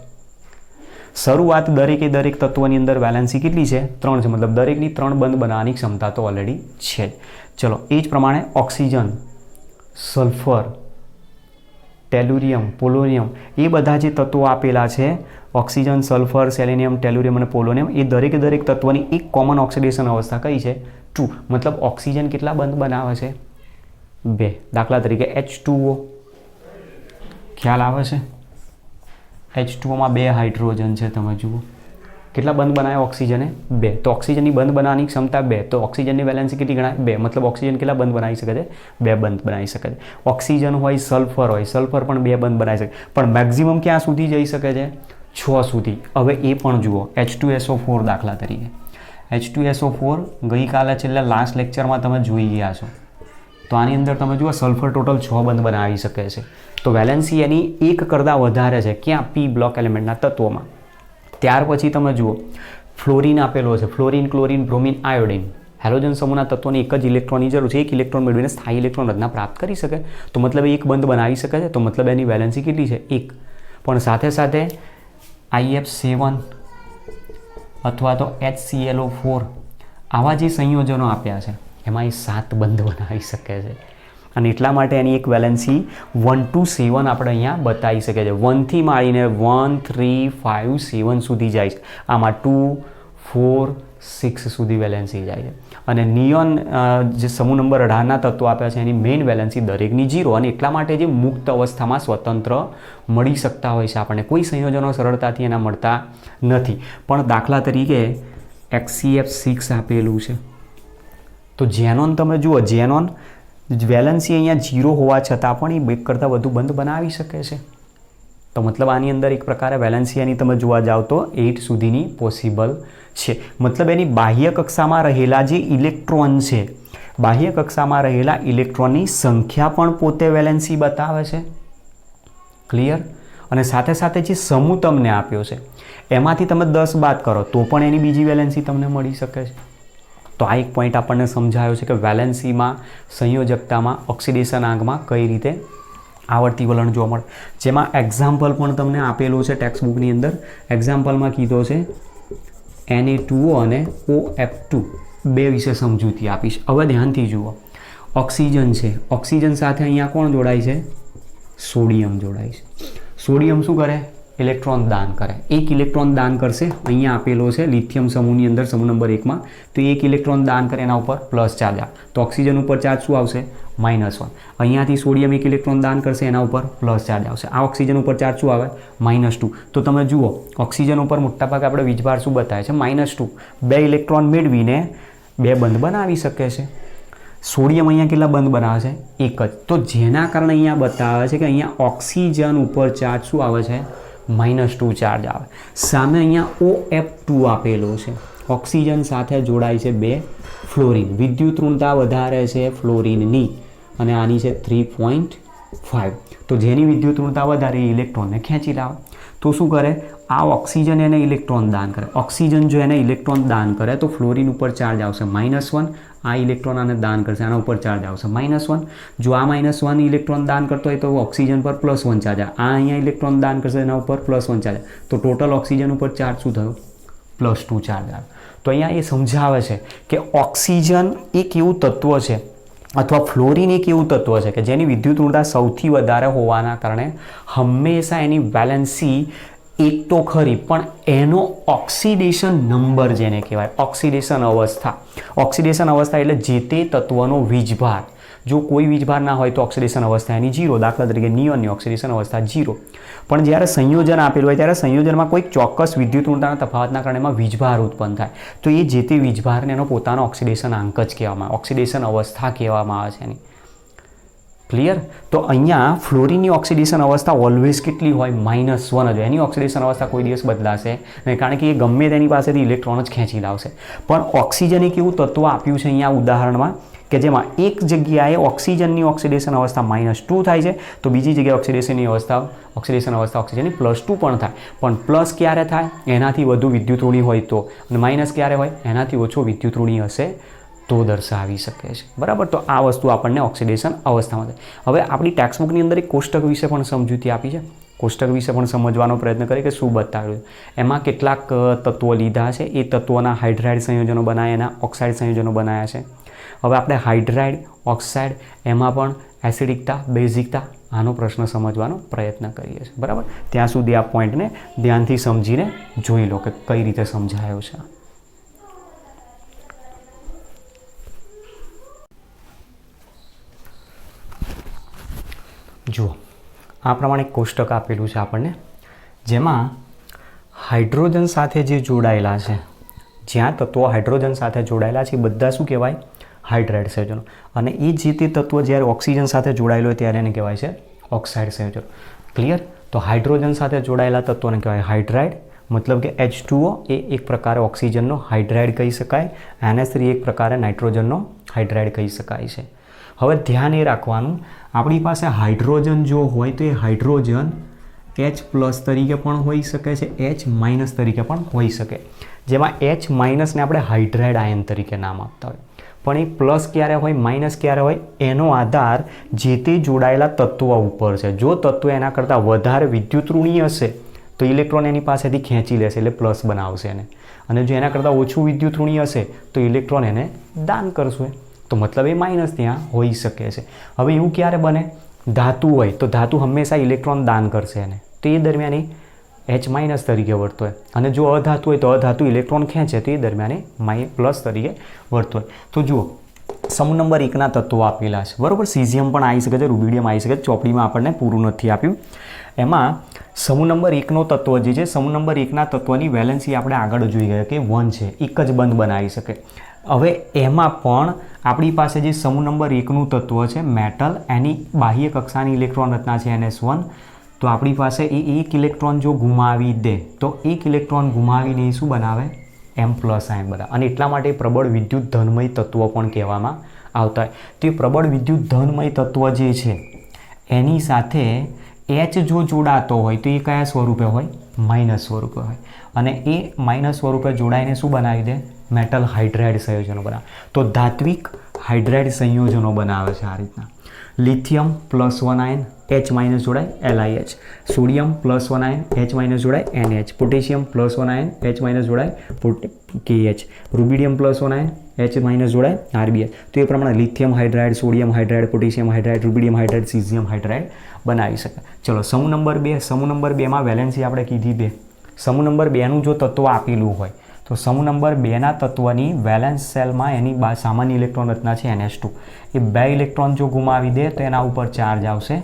શરૂઆત દરેકે દરેક તત્વની અંદર વેલેન્સી કેટલી છે? 3 છે. મતલબ દરેકની 3 બંધ બનાવવાની ક્ષમતા તો ઓલરેડી છે. ચલો એ જ પ્રમાણે ઓક્સિજન, સલ્ફર, ટેલુરિયમ, પોલોનિયમ એ બધા જે તત્વો આપેલા છે, ઓક્સિજન, સલ્ફર, સેલેનિયમ, ટેલુરિયમ અને પોલોનિયમ, એ દરેકે દરેક તત્વની એક કોમન ઓક્સિડેશન અવસ્થા કઈ છે? 2. મતલબ ઓક્સિજન કેટલા બંધ બનાવે છે? 2. દાખલા તરીકે H2O, ખ્યાલ આવે છે? H2Oમાં 2 હાઇડ્રોજન છે. તમે જુઓ કેટલા બંધ બનાવે ઓક્સિજને? 2. તો ઓક્સિજનની બંધ બનાવવાની ક્ષમતા 2. તો ઓક્સિજનની વેલેન્સી કેટલી ગણાય? 2. મતલબ ઓક્સિજન કેટલા બંધ બનાવી શકે છે? 2 બંધ બનાવી શકે છે. ઓક્સિજન હોય, સલ્ફર હોય, સલ્ફર પણ 2 બંધ બનાવી શકે. પણ મેક્સિમમ ક્યાં સુધી જઈ શકે છે? 6 સુધી. હવે એ પણ જુઓ. H2SO4 દાખલા તરીકે. H2SO4 ગઈકાલે છેલ્લા લાસ્ટ લેક્ચરમાં તમે જોઈ ગયા છો. તો આની અંદર તમે જુઓ સલ્ફર ટોટલ 6 બંધ બનાવી શકે છે. તો વેલેન્સી એની 1 કરતાં વધારે છે. ક્યાં? P બ્લોક એલિમેન્ટના તત્વોમાં. ત્યાર પછી તમે જુઓ ફ્લોરિન આપેલો છે. Fluorine, chlorine, bromine, iodine. Halogen સમૂહના તત્વોની એક જ ઇલેક્ટ્રોનની જરૂર છે. એક ઇલેક્ટ્રોન મેળવીને સ્થાયી ઇલેક્ટ્રોન રચના પ્રાપ્ત કરી શકે. તો મતલબ એક બંધ બનાવી શકે છે. તો મતલબ એની વેલેન્સી કેટલી છે? 1. પણ સાથે સાથે IF7 અથવા તો HClO4 આવા જે સંયોજનો આપ્યા છે એમાં એ 7 બંધ બનાવી શકે છે. અને એટલા માટે એની એક વેલેન્સી 1 to 7 આપણે અહીંયા બતાવી શકીએ છીએ. 1 થી માંડીને 1, 3, 5, 7 સુધી જાય છે. આમાં 2, 4, 6 સુધી વેલેન્સી જાય છે. અને નિયોન જે સમૂહ નંબર 18ના તત્વો આપ્યા છે એની મેઇન વેલેન્સી દરેકની 0. અને એટલા માટે જે મુક્ત અવસ્થામાં સ્વતંત્ર મળી શકતા હોય છે આપણને. કોઈ સંયોજનો સરળતાથી એના મળતા નથી. પણ દાખલા તરીકે XCF6 આપેલું છે. તો ઝેનોન તમે જુઓ, ઝેનોન વેલેન્સી અહીંયા 0 હોવા છતાં પણ એ 2 કરતાં વધુ બંધ બનાવી શકે છે. તો મતલબ આની અંદર એક પ્રકારે વેલેન્સી એની તમે જોવા જાઓ તો 8 સુધીની પોસિબલ છે. મતલબ એની બાહ્ય કક્ષામાં રહેલા જે ઇલેક્ટ્રોન છે, બાહ્ય કક્ષામાં રહેલા ઇલેક્ટ્રોનની સંખ્યા પણ પોતે વેલેન્સી બતાવે છે. ક્લિયર? અને સાથે સાથે જે સમૂહ તમને આપ્યો છે એમાંથી તમે 10 બાદ કરો તો પણ એની બીજી વેલેન્સી તમને મળી શકે છે. તો આ એક પોઈન્ટ આપણને સમજાયો છે કે વેલેન્સીમાં, સંયોજકતામાં, ઓક્સિડેશન આંકમાં કઈ રીતે આવર્તી વલણ જોવા મળે. જેમાં એક્ઝામ્પલ પણ તમને આપેલું છે ટેક્સ્ટ બુકની અંદર. એક્ઝામ્પલમાં કીધો છે Na2O અને OF2 બે વિશે સમજૂતી આપીશ. હવે ધ્યાનથી જુઓ. ઓક્સિજન છે, ઓક્સિજન સાથે અહીંયા કોણ જોડાય છે? સોડિયમ જોડાય છે. સોડિયમ શું કરે? ઇલેક્ટ્રોન દાન કરે. એક ઇલેક્ટ્રોન દાન કરશે. અહીંયા આપેલો છે લિથિયમ સમૂહની અંદર સમૂહ નંબર 1માં. તો એક ઇલેક્ટ્રોન દાન કરે એના ઉપર પ્લસ ચાર્જ આવે. તો ઓક્સિજન ઉપર ચાર્જ શું આવશે? -1. અહીંયાથી સોડિયમ એક ઇલેક્ટ્રોન દાન કરશે એના ઉપર પ્લસ ચાર્જ આવશે. આ ઓક્સિજન ઉપર ચાર્જ શું આવે? -2. તો તમે જુઓ ઓક્સિજન ઉપર મોટાભાગે આપણે વીજભાર શું બતાવે છે? -2. 2 ઇલેક્ટ્રોન મેળવીને 2 બંધ બનાવી શકે છે. સોડિયમ અહીંયા કેટલા બંધ બનાવે છે? 1 જ. તો જેના કારણે અહીંયા બતાવે છે કે અહીંયા ઓક્સિજન ઉપર ચાર્જ શું આવે છે? -2 ચાર્જ આવે. સામે અહીંયા OF2 આપેલો છે. ઓક્સિજન સાથે જોડાય છે 2 ફ્લોરિન. વિદ્યુત ઋણતા વધારે છે ફ્લોરિનની અને આની છે 3.5. તો જેની વિદ્યુત ઋણતા વધારે એ ઇલેક્ટ્રોનને ખેંચી લાવે. તો શું કરે? આ ઓક્સિજન એને ઇલેક્ટ્રોન દાન કરે. ઓક્સિજન જો એને ઇલેક્ટ્રોન દાન કરે તો ફ્લોરિન ઉપર ચાર્જ આવશે -1. આ ઇલેક્ટ્રોન આને દાન કરશે, આના ઉપર ચાર્જ આવશે -1. જો આ -1 ઇલેક્ટ્રોન દાન કરતો હોય તો ઓક્સિજન પર +1 ચાર્જ આવે. આ અહીંયા ઇલેક્ટ્રોન દાન કરશે એના ઉપર +1 ચાર્જ. તો ટોટલ ઓક્સિજન ઉપર ચાર્જ શું થયો? +2 ચાર્જ આવે. તો અહીંયા એ સમજાવે છે કે ઓક્સિજન એક એવું તત્વ છે અથવા ફ્લોરિન એક એવું તત્વ છે કે જેની વિદ્યુત ઊર્જા સૌથી વધારે હોવાના કારણે હંમેશા એની વેલેન્સી એક તો ખરી, પણ એનો ઓક્સિડેશન નંબર જેને કહેવાય, ઓક્સિડેશન અવસ્થા એટલે જે તે તત્વનો વીજભાર. જો કોઈ વીજભાર ના હોય તો ઓક્સિડેશન અવસ્થા એની 0. દાખલા તરીકે નિયોનની ઓક્સિડેશન અવસ્થા 0. પણ જ્યારે સંયોજન આપેલું હોય ત્યારે સંયોજનમાં કોઈક ચોક્કસ વિદ્યુત ઊર્જાના તફાવતના કારણે એમાં વીજભાર ઉત્પન્ન થાય, તો એ જે તે વીજભારને એનો પોતાનો ઓક્સિડેશન આંક જ કહેવામાં આવે, ઓક્સિડેશન અવસ્થા કહેવામાં આવે છે એની. ક્લિયર? તો અહીંયા ફ્લોરિનની ઓક્સિડેશન અવસ્થા ઓલવેઝ કેટલી હોય? -1 જ. એની ઓક્સિડેશન અવસ્થા કોઈ દિવસ બદલાશે નહીં, કારણ કે એ ગમે તેની પાસેથી ઇલેક્ટ્રોન જ ખેંચી લાવશે. પણ ઓક્સિજન એક એવું તત્વ આપ્યું છે અહીંયા ઉદાહરણમાં કે જેમાં એક જગ્યાએ ઓક્સિજનની ઓક્સિડેશન અવસ્થા -2 થાય છે, તો બીજી જગ્યાએ ઓક્સિડેશન અવસ્થા ઓક્સિજનની +2 પણ થાય. પણ પ્લસ ક્યારે થાય? એનાથી વધુ વિદ્યુત ઋણી હોય તો, અને માઇનસ ક્યારે હોય? એનાથી ઓછો વિદ્યુત ઋણી હશે તો દર્શાવી શકે છે. બરાબર? તો આ વસ્તુ આપણને ઓક્સિડેશન અવસ્થામાં થાય. હવે આપણી ટેક્સ્ટબુકની અંદર એક કોષ્ટક વિશે પણ સમજૂતી આપી છે. કોષ્ટક વિશે પણ સમજવાનો પ્રયત્ન કરીએ કે શું બતાવ્યું. એમાં કેટલાક તત્વો લીધા છે, એ તત્વોના હાઇડ્રાઇડ સંયોજનો બનાવ્યા, એના ઓક્સાઇડ સંયોજનો બનાવ્યા છે. હવે આપણે હાઇડ્રાઇડ, ઓક્સાઇડ, એમાં પણ એસિડિકતા, બેઝિકતા, આનો પ્રશ્ન સમજવાનો પ્રયત્ન કરીએ છીએ. બરાબર? ત્યાં સુધી આ પોઈન્ટને ધ્યાનથી સમજીને જોઈ લો કે કઈ રીતે સમજાયો છે. જુઓ, આ પ્રમાણે કોષ્ટક આપેલું છે આપણને, જેમાં હાઇડ્રોજન સાથે જે જોડાયેલા છે, જ્યાં તત્વો હાઇડ્રોજન સાથે જોડાયેલા છે એ બધા શું કહેવાય? હાઇડ્રાઇડ સંયોજનો. અને એ જે તે તત્વ જ્યારે ઓક્સિજન સાથે જોડાયેલો હોય ત્યારે એને કહેવાય છે ઓક્સાઇડ સંયોજનો. ક્લિયર? તો હાઇડ્રોજન સાથે જોડાયેલા તત્વોને કહેવાય હાઇડ્રાઇડ. મતલબ કે H2O એ એક પ્રકારે ઓક્સિજનનો હાઇડ્રાઇડ કહી શકાય, NH3 એક પ્રકારે નાઇટ્રોજનનો હાઇડ્રાઇડ કહી શકાય છે. હવે ધ્યાન એ રાખવાનું, આપણી પાસે હાઇડ્રોજન જો હોય તો એ હાઇડ્રોજન H+ તરીકે પણ હોઈ શકે છે, H- તરીકે પણ હોઈ શકે. જેમાં H- ને આપણે હાઇડ્રાઇડ આયન તરીકે નામ આપતા હોય. પણ એ પ્લસ ક્યારે હોય, માઇનસ ક્યારે હોય, એનો આધાર જે તે જોડાયેલા તત્વ ઉપર છે. જો તત્વ એના કરતાં વધારે વિદ્યુત ઋણી હશે તો ઇલેક્ટ્રોન એની પાસેથી ખેંચી લેશે, એટલે પ્લસ બનાવશે એને. અને જો એના કરતાં ઓછું વિદ્યુત ઋણી હશે તો ઇલેક્ટ્રોન એને દાન કરશે, તો મતલબ એ માઇનસ ત્યાં હોઈ શકે છે. હવે એવું ક્યારે બને? ધાતુ હોય તો ધાતુ હંમેશા ઇલેક્ટ્રોન દાન કરશે એને, તો એ દરમિયાન એ H- તરીકે વર્તો હોય. અને જો અધાતુ હોય તો અધાતુ ઇલેક્ટ્રોન ખેંચે તો એ દરમિયાન એ પ્લસ તરીકે વર્તો હોય. તો જુઓ, સમૂહ નંબર 1ના તત્વો આપેલા છે. બરાબર? સીઝિયમ પણ આવી શકે છે, રૂબિડિયમ આવી શકે છે. ચોપડીમાં આપણને પૂરું નથી આપ્યું. એમાં સમૂહ નંબર 1નો તત્વ જે છે, સમૂહ નંબર 1ના તત્વની વેલેન્સી આપણે આગળ જોઈ ગયા કે 1 છે, એક જ બંધ બનાવી શકે. હવે એમાં પણ આપણી પાસે જે સમૂહ નંબર 1નું તત્વ છે મેટલ, એની બાહ્ય કક્ષાની ઇલેક્ટ્રોન રચના છે NS1. તો આપણી પાસે એ એક ઇલેક્ટ્રોન જો ગુમાવી દે તો એક ઇલેક્ટ્રોન ગુમાવીને શું બનાવે? M+ આયન બનાવે. અને એટલા માટે પ્રબળ વિદ્યુત ધનમય તત્વ પણ કહેવામાં આવતા હોય. તે પ્રબળ વિદ્યુત ધનમય તત્વ જે છે એની સાથે H જો જોડાતો હોય તો એ કયા સ્વરૂપે હોય? માઇનસ સ્વરૂપે હોય. અને એ માઇનસ સ્વરૂપે જોડાઈને શું બનાવી દે? મેટલ હાઇડ્રાઇડ સંયોજનો બનાવે. તો ધાત્વિક હાઇડ્રાઇડ સંયોજનો બનાવે છે આ રીતના. લિથિયમ +1 આયન H- જોડાય LiH, સોડિયમ +1 આયન H- જોડાય NH, પોટેશિયમ +1 આયન H- જોડાય KH, રૂબિડિયમ +1 આયન H- જોડાય RBH. તો એ પ્રમાણે lithium hydride, sodium hydride, potassium hydride, rubidium hydride, caesium hydride બનાવી શકે. ચલો, સમૂહ નંબર 2. સમૂહ નંબર 2માં વેલેન્સી આપણે કીધી 2. સમૂહ નંબર 2નું જો તત્વ આપેલું હોય તો સમૂહ નંબર 2ના તત્વની વેલેન્સ સેલમાં એની સામાન્ય ઇલેક્ટ્રોન રચના છે NH2. એ 2 ઇલેક્ટ્રોન જો ગુમાવી દે તો એના ઉપર ચાર્જ આવશે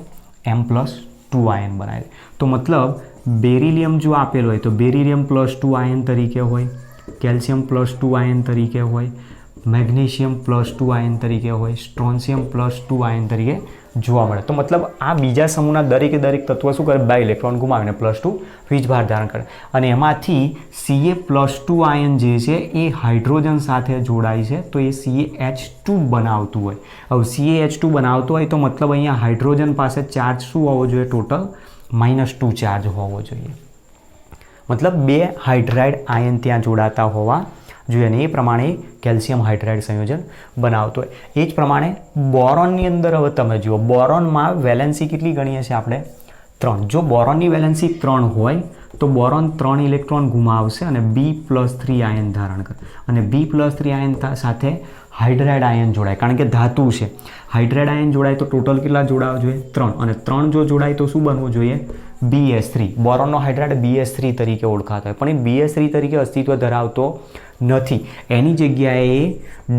M+2 આયન બનાવે. તો મતલબ બેરિલિયમ જો આપેલો હોય તો બેરિલિયમ +2 આયન તરીકે હોય, કેલ્શિયમ +2 આયન તરીકે હોય, મેગ્નેશિયમ +2 આયન તરીકે હોય, સ્ટ્રોન્શિયમ +2 આયન તરીકે જોવા મળે. તો મતલબ આ બીજા સમૂહના દરેકે દરેક તત્વ શું કરે? 2 ઇલેક્ટ્રોન ગુમાવીને +2 વીજભાર ધારણ કરે. અને એમાંથી Ca+2 આયન જે છે એ હાઇડ્રોજન સાથે જોડાય છે, તો એ CaH2 બનાવતું હોય. હવે CaH2 બનાવતું હોય તો મતલબ અહીંયા હાઇડ્રોજન પાસે ચાર્જ શું હોવો જોઈએ? ટોટલ -2 ચાર્જ હોવો જોઈએ. મતલબ 2 હાઇડ્રાઇડ આયન ત્યાં જોડાતા હોવા જોઈએ. અને એ પ્રમાણે કેલ્શિયમ હાઇડ્રાઇડ સંયોજન બનાવતો હોય. એ જ પ્રમાણે બોરોનની અંદર હવે તમે જુઓ, બોરોનમાં વેલેન્સી કેટલી ગણીએ છીએ આપણે? 3. જો બોરોનની વેલેન્સી 3 હોય તો બોરોન 3 ઇલેક્ટ્રોન ગુમાવશે અને B+3 આયન ધારણ કરે અને B+3 આયન સાથે હાઇડ્રાઇડ આયન જોડાય, કારણ કે ધાતુ છે. હાઇડ્રાઇડ આયન જોડાય તો ટોટલ કેટલા જોડાવા જોઈએ? 3. અને 3 જો જોડાય તો શું બનવું જોઈએ? BS3. બોરોનનો હાઇડ્રાઇડ BS3 તરીકે ઓળખાતો હોય, પણ એ BS3 તરીકે અસ્તિત્વ ધરાવતો નથી. એની જગ્યાએ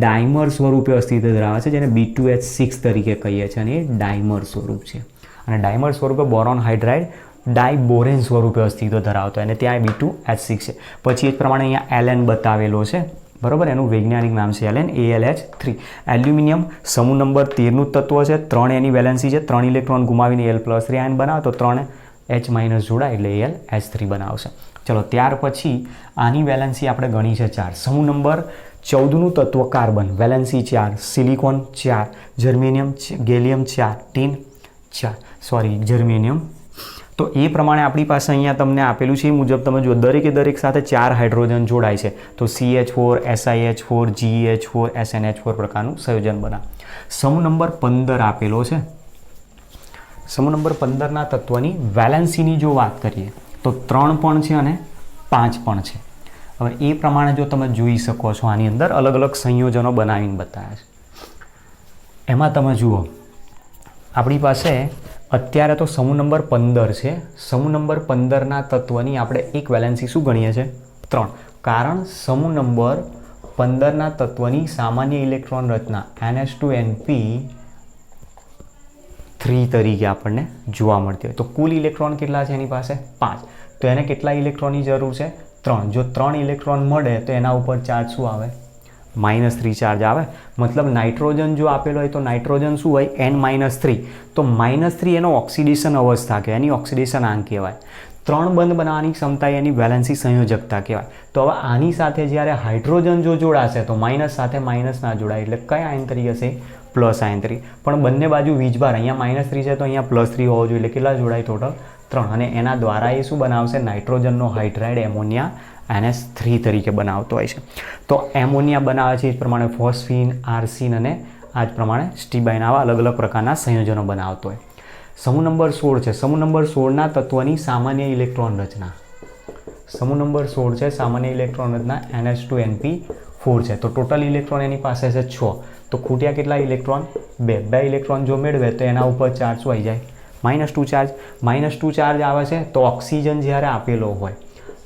ડાયમર સ્વરૂપે અસ્તિત્વ ધરાવે છે, જેને B2H6 તરીકે કહીએ છીએ, અને એ ડાયમર સ્વરૂપ છે. અને ડાયમર સ્વરૂપે બોરોન હાઇડ્રાઇડ ડાયબોરેન સ્વરૂપે અસ્તિત્વ ધરાવતો હોય, અને ત્યાં B2H6 છે. પછી એ પ્રમાણે અહીંયા Ln બતાવેલો છે, બરાબર. એનું વૈજ્ઞાનિક નામ છે Ln, AlH3. એલ્યુમિનિયમ સમૂહ નંબર 13નું તત્વ છે. 3 એની વેલેન્સી છે. 3 ઇલેક્ટ્રોન ગુમાવીને Al+3 આયન બનાવે તો 3 H- જોડાય એટલે AlH3 બનાવશે. ચલો, ત્યાર પછી આની વેલેન્સી આપણે ગણી છે 4. સમૂહ નંબર 14નું તત્વ carbon, valency 4. Silicon 4, germanium, gallium 4, tin 4, germanium. તો એ પ્રમાણે આપણી પાસે અહીંયા તમને આપેલું છે એ મુજબ તમે જુઓ, દરેક સાથે 4 હાઇડ્રોજન જોડાય છે. તો CH4, SiH4, GeH4, SnH4 પ્રકારનું સંયોજન બનાવે. સમૂહ નંબર 15 આપેલો છે. સમૂહ નંબર 15ના તત્વની વેલેન્સીની જો વાત કરીએ તો 3 પણ છે અને 5 પણ છે. હવે એ પ્રમાણે જો તમે જોઈ શકો છો, આની અંદર અલગ અલગ સંયોજનો બનાવીને બતાવ્યા છે. એમાં તમે જુઓ, આપણી પાસે અત્યારે તો સમૂહ નંબર 15 છે. સમૂહ નંબર 15ના તત્વની આપણે એક વેલેન્સી શું ગણીએ છીએ? 3. કારણ સમૂહ નંબર 15ના તત્વની સામાન્ય ઇલેક્ટ્રોન રચના NH2NP 3 તરીકે આપણને જોવા મળતી હોય. તો કુલ ઇલેક્ટ્રોન કેટલા છે એની પાસે? 5. તો એને કેટલા ઇલેક્ટ્રોનની જરૂર છે? 3. જો 3 ઇલેક્ટ્રોન મળે તો એના ઉપર ચાર્જ શું આવે? -3 ચાર્જ આવે. મતલબ નાઇટ્રોજન જો આપેલો હોય તો નાઇટ્રોજન શું હોય? N-3. તો -3 એનો ઓક્સિડેશન અવસ્થા કહેવાય, એની ઓક્સિડેશન આંક કહેવાય. 3 બંધ બનાવવાની ક્ષમતા એની વેલેન્સી સંયોજકતા કહેવાય. તો હવે આની સાથે જ્યારે હાઇડ્રોજન જો જોડાશે તો માઇનસ સાથે માઇનસ ના જોડાય, એટલે કયા આયન તરીકે હશે? પ્લસ આયન તરીકે. પણ બંને બાજુ વીજભાર, અહીંયા -3 છે તો અહીંયા +3 હોવો જોઈએ, એટલે કેટલા જોડાય? ટોટલ 3. અને એના દ્વારા એ શું બનાવશે? નાઇટ્રોજનનો હાઇડ્રાઇડ એમોનિયા NH3 તરીકે બનાવતો હોય છે. તો એમોનિયા બનાવે છે એ પ્રમાણે ફોસ્ફીન, આર્સિન અને આ જ પ્રમાણે સ્ટીબાઇન, આવા અલગ અલગ પ્રકારના સંયોજનો બનાવતો હોય. સમૂહ નંબર 16 છે. સમૂહ નંબર 16ના તત્વની સામાન્ય ઇલેક્ટ્રોન રચના. સમૂહ નંબર 16 છે, સામાન્ય ઇલેક્ટ્રોન રચના NH2NP4 છે. તો ટોટલ ઇલેક્ટ્રોન એની પાસે છે 6. તો ખૂટ્યા કેટલા ઇલેક્ટ્રોન? 2. 2 ઇલેક્ટ્રોન જો મેળવે તો એના ઉપર ચાર્જ શું આવી જાય? -2 ચાર્જ. -2 ચાર્જ આવે છે તો ઓક્સિજન જ્યારે આપેલો હોય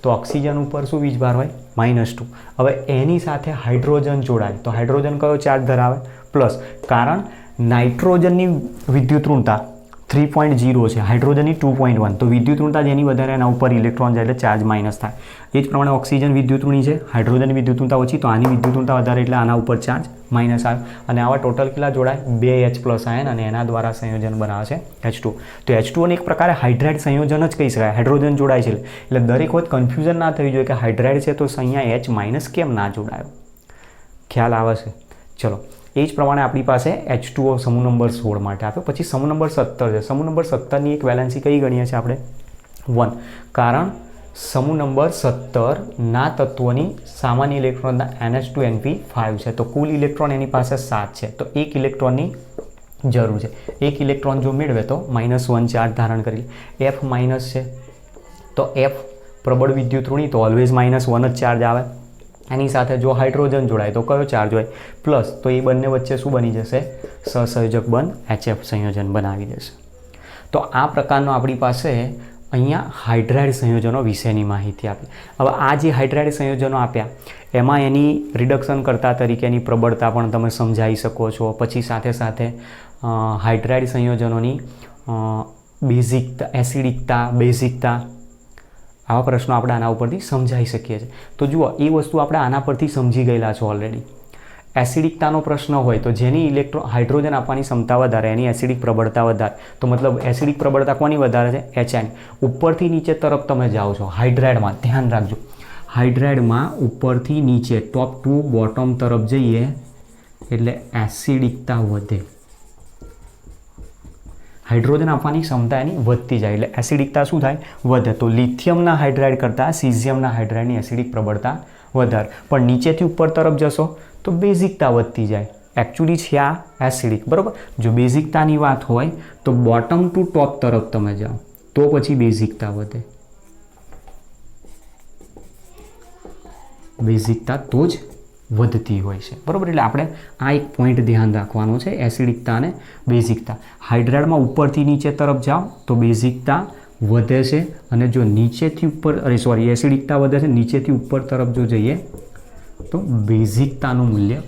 તો ઓક્સિજન ઉપર શું વીજભાર હોય? -2. હવે એની સાથે હાઇડ્રોજન જોડાય તો હાઇડ્રોજન કયો ચાર્જ ધરાવે? પ્લસ. કારણ નાઇટ્રોજનની વિદ્યુતઋણતા 3.0 છે, હાઇડ્રોજનની 2.1. તો વિદ્યુતઋણતા જેની વધારે એના ઉપર ઇલેક્ટ્રોન જાય એટલે ચાર્જ માઇનસ થાય. એ જ પ્રમાણે ઓક્સિજન વિદ્યુતઋણી છે, હાઇડ્રોજનની વિદ્યુતઋણતા ઓછી, તો આની વિદ્યુતઋણતા વધારે એટલે આના ઉપર ચાર્જ માઇનસ આવે. અને આવા ટોટલ કેટલા જોડાય? 2H+ આયન, અને એના દ્વારા સંયોજન બનાવે છે H2. તો H2 એક પ્રકારે હાઇડ્રાઇડ સંયોજન જ કહી શકાય. હાઇડ્રોજન જોડાય છે એટલે દરેક વખત કન્ફ્યુઝન ના થવી જોઈએ કે હાઇડ્રાઇડ છે તો અહીંયા H- કેમ ના જોડાયો. ખ્યાલ આવે છે? ચલો, એ જ પ્રમાણે આપણી પાસે H2O સમૂહ નંબર 16 માટે આપ્યો. પછી સમૂહ નંબર 17 છે. સમૂહ નંબર 17ની એક વેલેન્સી કઈ ગણીએ છીએ આપણે? 1. કારણ સમૂહ નંબર 17ના તત્વની સામાન્ય ઇલેક્ટ્રોનના NH2NP5 છે. તો કુલ ઇલેક્ટ્રોન એની પાસે 7 છે. તો 1 ઇલેક્ટ્રોનની જરૂર છે. 1 ઇલેક્ટ્રોન જો મેળવે તો -1 ચાર્જ ધારણ કરી લે. F- છે તો F પ્રબળ વિદ્યુતઋણી, તો ઓલવેઝ -1 જ ચાર્જ આવે. એની સાથે જો હાઇડ્રોજન જોડાય તો કયો ચાર્જ હોય? પ્લસ. તો એ બંને વચ્ચે શું બની જશે? સહસંયોજક બંધ HF સંયોજન બનાવી દેશે. તો આ પ્રકારનો આપણી પાસે અહીંયા હાઇડ્રાઇડ સંયોજનો વિશેની માહિતી આપી. હવે આ જે હાઇડ્રાઇડ સંયોજનો આપ્યા એમાં એની રિડક્શન કરતા તરીકેની પ્રબળતા પણ તમે સમજાવી શકો છો. પછી સાથે સાથે હાઇડ્રાઇડ સંયોજનોની બેઝિકતા, એસિડિકતા, બેઝિકતા, આવા પ્રશ્નો આપણે આના ઉપરથી સમજાવી શકીએ છીએ. તો જુઓ, એ વસ્તુ આપણે આના પરથી સમજી ગયેલા છો ઓલરેડી. એસિડિકતાનો પ્રશ્ન હોય તો જેની હાઇડ્રોજન આપવાની ક્ષમતા વધારે, એની એસિડિક પ્રબળતા વધારે. તો મતલબ એસિડિક પ્રબળતા કોની વધારે છે? HN. ઉપરથી નીચે તરફ તમે જાઓ છો હાઇડ્રાઇડમાં, ધ્યાન રાખજો. હાઇડ્રાઇડમાં ઉપરથી નીચે, ટોપ ટુ બોટમ તરફ જઈએ એટલે એસિડિકતા વધે. હાઇડ્રોજન આપવાની ક્ષમતા એની વધતી જાય એટલે એસિડિકતા શું થાય? વધે. તો લિથિયમના હાઇડ્રાઇડ કરતાં સિઝિયમના હાઇડ્રાઇડની એસિડિક પ્રબળતા વધારે. પણ નીચેથી ઉપર તરફ જશો તો બેઝિકતા વધતી જાય. એકચ્યુઅલી છે આ એસિડિક, બરાબર. જો બેઝિકતાની વાત હોય તો બોટમ ટુ ટોપ તરફ તમે જાઓ તો પછી બેઝિકતા વધે, બેઝિકતા તો જ વધતી હોય છે, બરાબર. એટલે આપણે આ એક પોઈન્ટ ધ્યાન રાખવાનો છે, એસિડિકતા અને બેઝિકતા. હાઇડ્રાઇડમાં ઉપરથી નીચે તરફ જાઓ તો બેઝિકતા વધે છે, અને જો નીચેથી ઉપર એસિડિકતા વધે છે, નીચેથી ઉપર તરફ જો જઈએ તો બેઝિકતાનું મૂલ્ય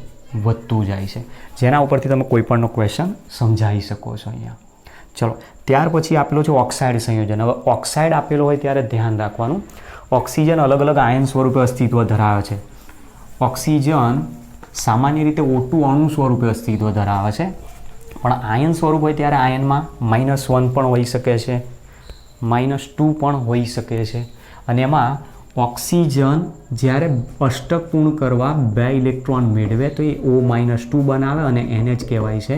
વધતું જાય છે, જેના ઉપરથી તમે કોઈ પણનો ક્વેશ્ચન સમજાવી શકો છો અહીંયા. ચલો, ત્યાર પછી આપેલો છે ઓક્સાઇડ સંયોજન. હવે ઓક્સાઇડ આપેલો હોય ત્યારે ધ્યાન રાખવાનું, ઓક્સિજન અલગ અલગ આયન સ્વરૂપે અસ્તિત્વ ધરાવે છે. ઓક્સિજન સામાન્ય રીતે O2 અણુ સ્વરૂપે અસ્તિત્વ ધરાવે છે, પણ આયન સ્વરૂપ હોય ત્યારે આયનમાં -1 પણ હોઈ શકે છે, -2 પણ હોઈ શકે છે. અને એમાં ઓક્સિજન જ્યારે અષ્ટક પૂર્ણ કરવા 2 ઇલેક્ટ્રોન મેળવે તો એ O-2 બનાવે, અને એને જ કહેવાય છે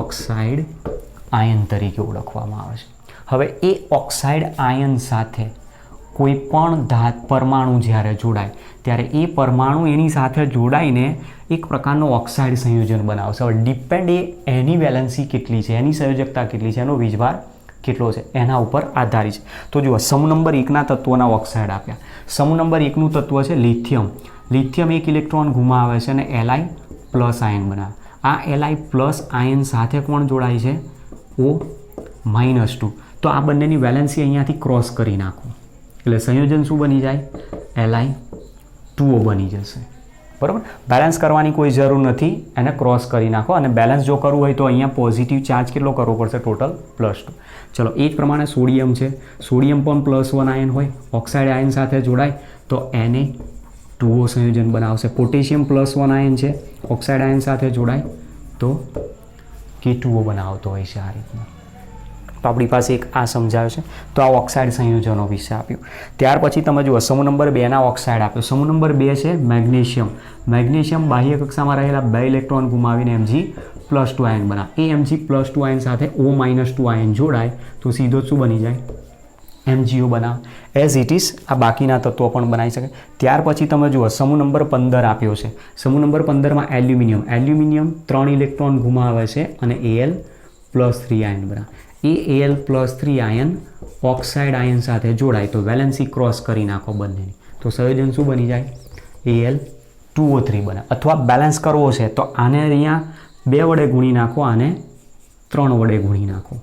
ઓક્સાઇડ આયન તરીકે ઓળખવામાં આવે છે. હવે એ ઓક્સાઇડ આયન સાથે કોઈ પણ પરમાણુ જ્યારે જોડાય ત્યારે એ પરમાણુ એની સાથે જોડાઈને એક પ્રકારનો ઓક્સાઇડ સંયોજન બનાવશે. હવે ડિપેન્ડ એની વેલેન્સી કેટલી છે, એની સંયોજકતા કેટલી છે, એનો વીજભાર કેટલો છે, એના ઉપર આધારિત છે. તો જુઓ, સમૂહ નંબર 1ના તત્વોના ઓક્સાઇડ આપ્યા. સમૂહ નંબર 1નું તત્વ છે લિથિયમ. લિથિયમ 1 ઇલેક્ટ્રોન ગુમાવે છે અને Li પ્લસ આયન બનાવે. આ Li પ્લસ આયન સાથે કોણ જોડાય છે? O-2. તો આ બંનેની વેલેન્સી અહીંયાથી ક્રોસ કરી નાખો એટલે સંયોજન શું બની જાય? Li2O બની જશે, બરાબર. બેલેન્સ કરવાની કોઈ જરૂર નથી, એને ક્રોસ કરી નાખો. અને બેલેન્સ જો કરવું હોય તો અહીંયા પોઝિટિવ ચાર્જ કેટલો કરવો પડશે? ટોટલ +2. ચલો, એ જ પ્રમાણે સોડિયમ છે. સોડિયમ પણ +1 આયન હોય, ઓક્સાઇડ આયન સાથે જોડાય તો Na2O સંયોજન બનાવશે. પોટેશિયમ +1 આયન છે, ઓક્સાઇડ આયન સાથે જોડાય તો K2O બનાવતો હોય છે. આ રીતના તો આપણી પાસે એક આ સમજાવે છે. તો આ ઓક્સાઇડ સંયોજનો વિશે આપ્યું. ત્યાર પછી તમે જુઓ, સમૂહ નંબર 2ના ઓક્સાઇડ આપ્યો. સમૂહ નંબર 2 છે મેગ્નેશિયમ. મેગ્નેશિયમ બાહ્ય કક્ષામાં રહેલા 2 ઇલેક્ટ્રોન ગુમાવીને Mg+2 આયન બનાવે. એ Mg+2 આયન સાથે O-2 આયન જોડાય તો સીધો શું બની જાય? MgO બનાવે. એઝ ઇટ ઇઝ આ બાકીના તત્વો પણ બનાવી શકે. ત્યાર પછી તમે જુઓ, સમૂહ નંબર 15 આપ્યો છે. સમૂહ નંબર 15માં એલ્યુમિનિયમ. એલ્યુમિનિયમ 3 ઇલેક્ટ્રોન ગુમાવે છે અને Al+3 આયન બનાવે. એ Al+3 આયન ઓક્સાઇડ આયન સાથે જોડાય તો વેલેન્સી ક્રોસ કરી નાખો બંનેની, તો સંયોજન શું બની જાય? Al2O3 બને. અથવા બેલેન્સ કરવો છે તો આને અહીંયા 2 વડે ગુણી નાખો, આને 3 વડે ગુણી નાખો.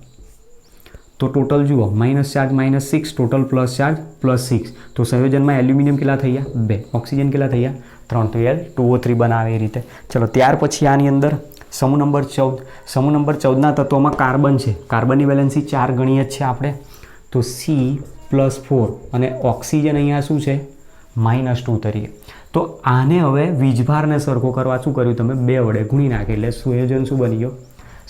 તો ટોટલ જુઓ, minus charge -6, total plus charge +6. તો સંયોજનમાં એલ્યુમિનિયમ કેટલા થઈ ગયા? 2. ઓક્સિજન કેટલા થઈ ગયા? 3. તો Al2O3 બનાવે એ રીતે. ચલો, ત્યાર પછી આની અંદર સમૂહ નંબર 14. સમૂહ નંબર 14ના તત્વોમાં કાર્બન છે. કાર્બનની વેલેન્સી 4 ગણી જ છે આપણે, તો C+4. અને ઓક્સિજન અહીંયા શું છે? -2 તરીકે. તો આને હવે વીજભારને સરખો કરવા શું કર્યું તમે? 2 વડે ગુણી નાખે એટલે સંયોજન શું બની ગયો?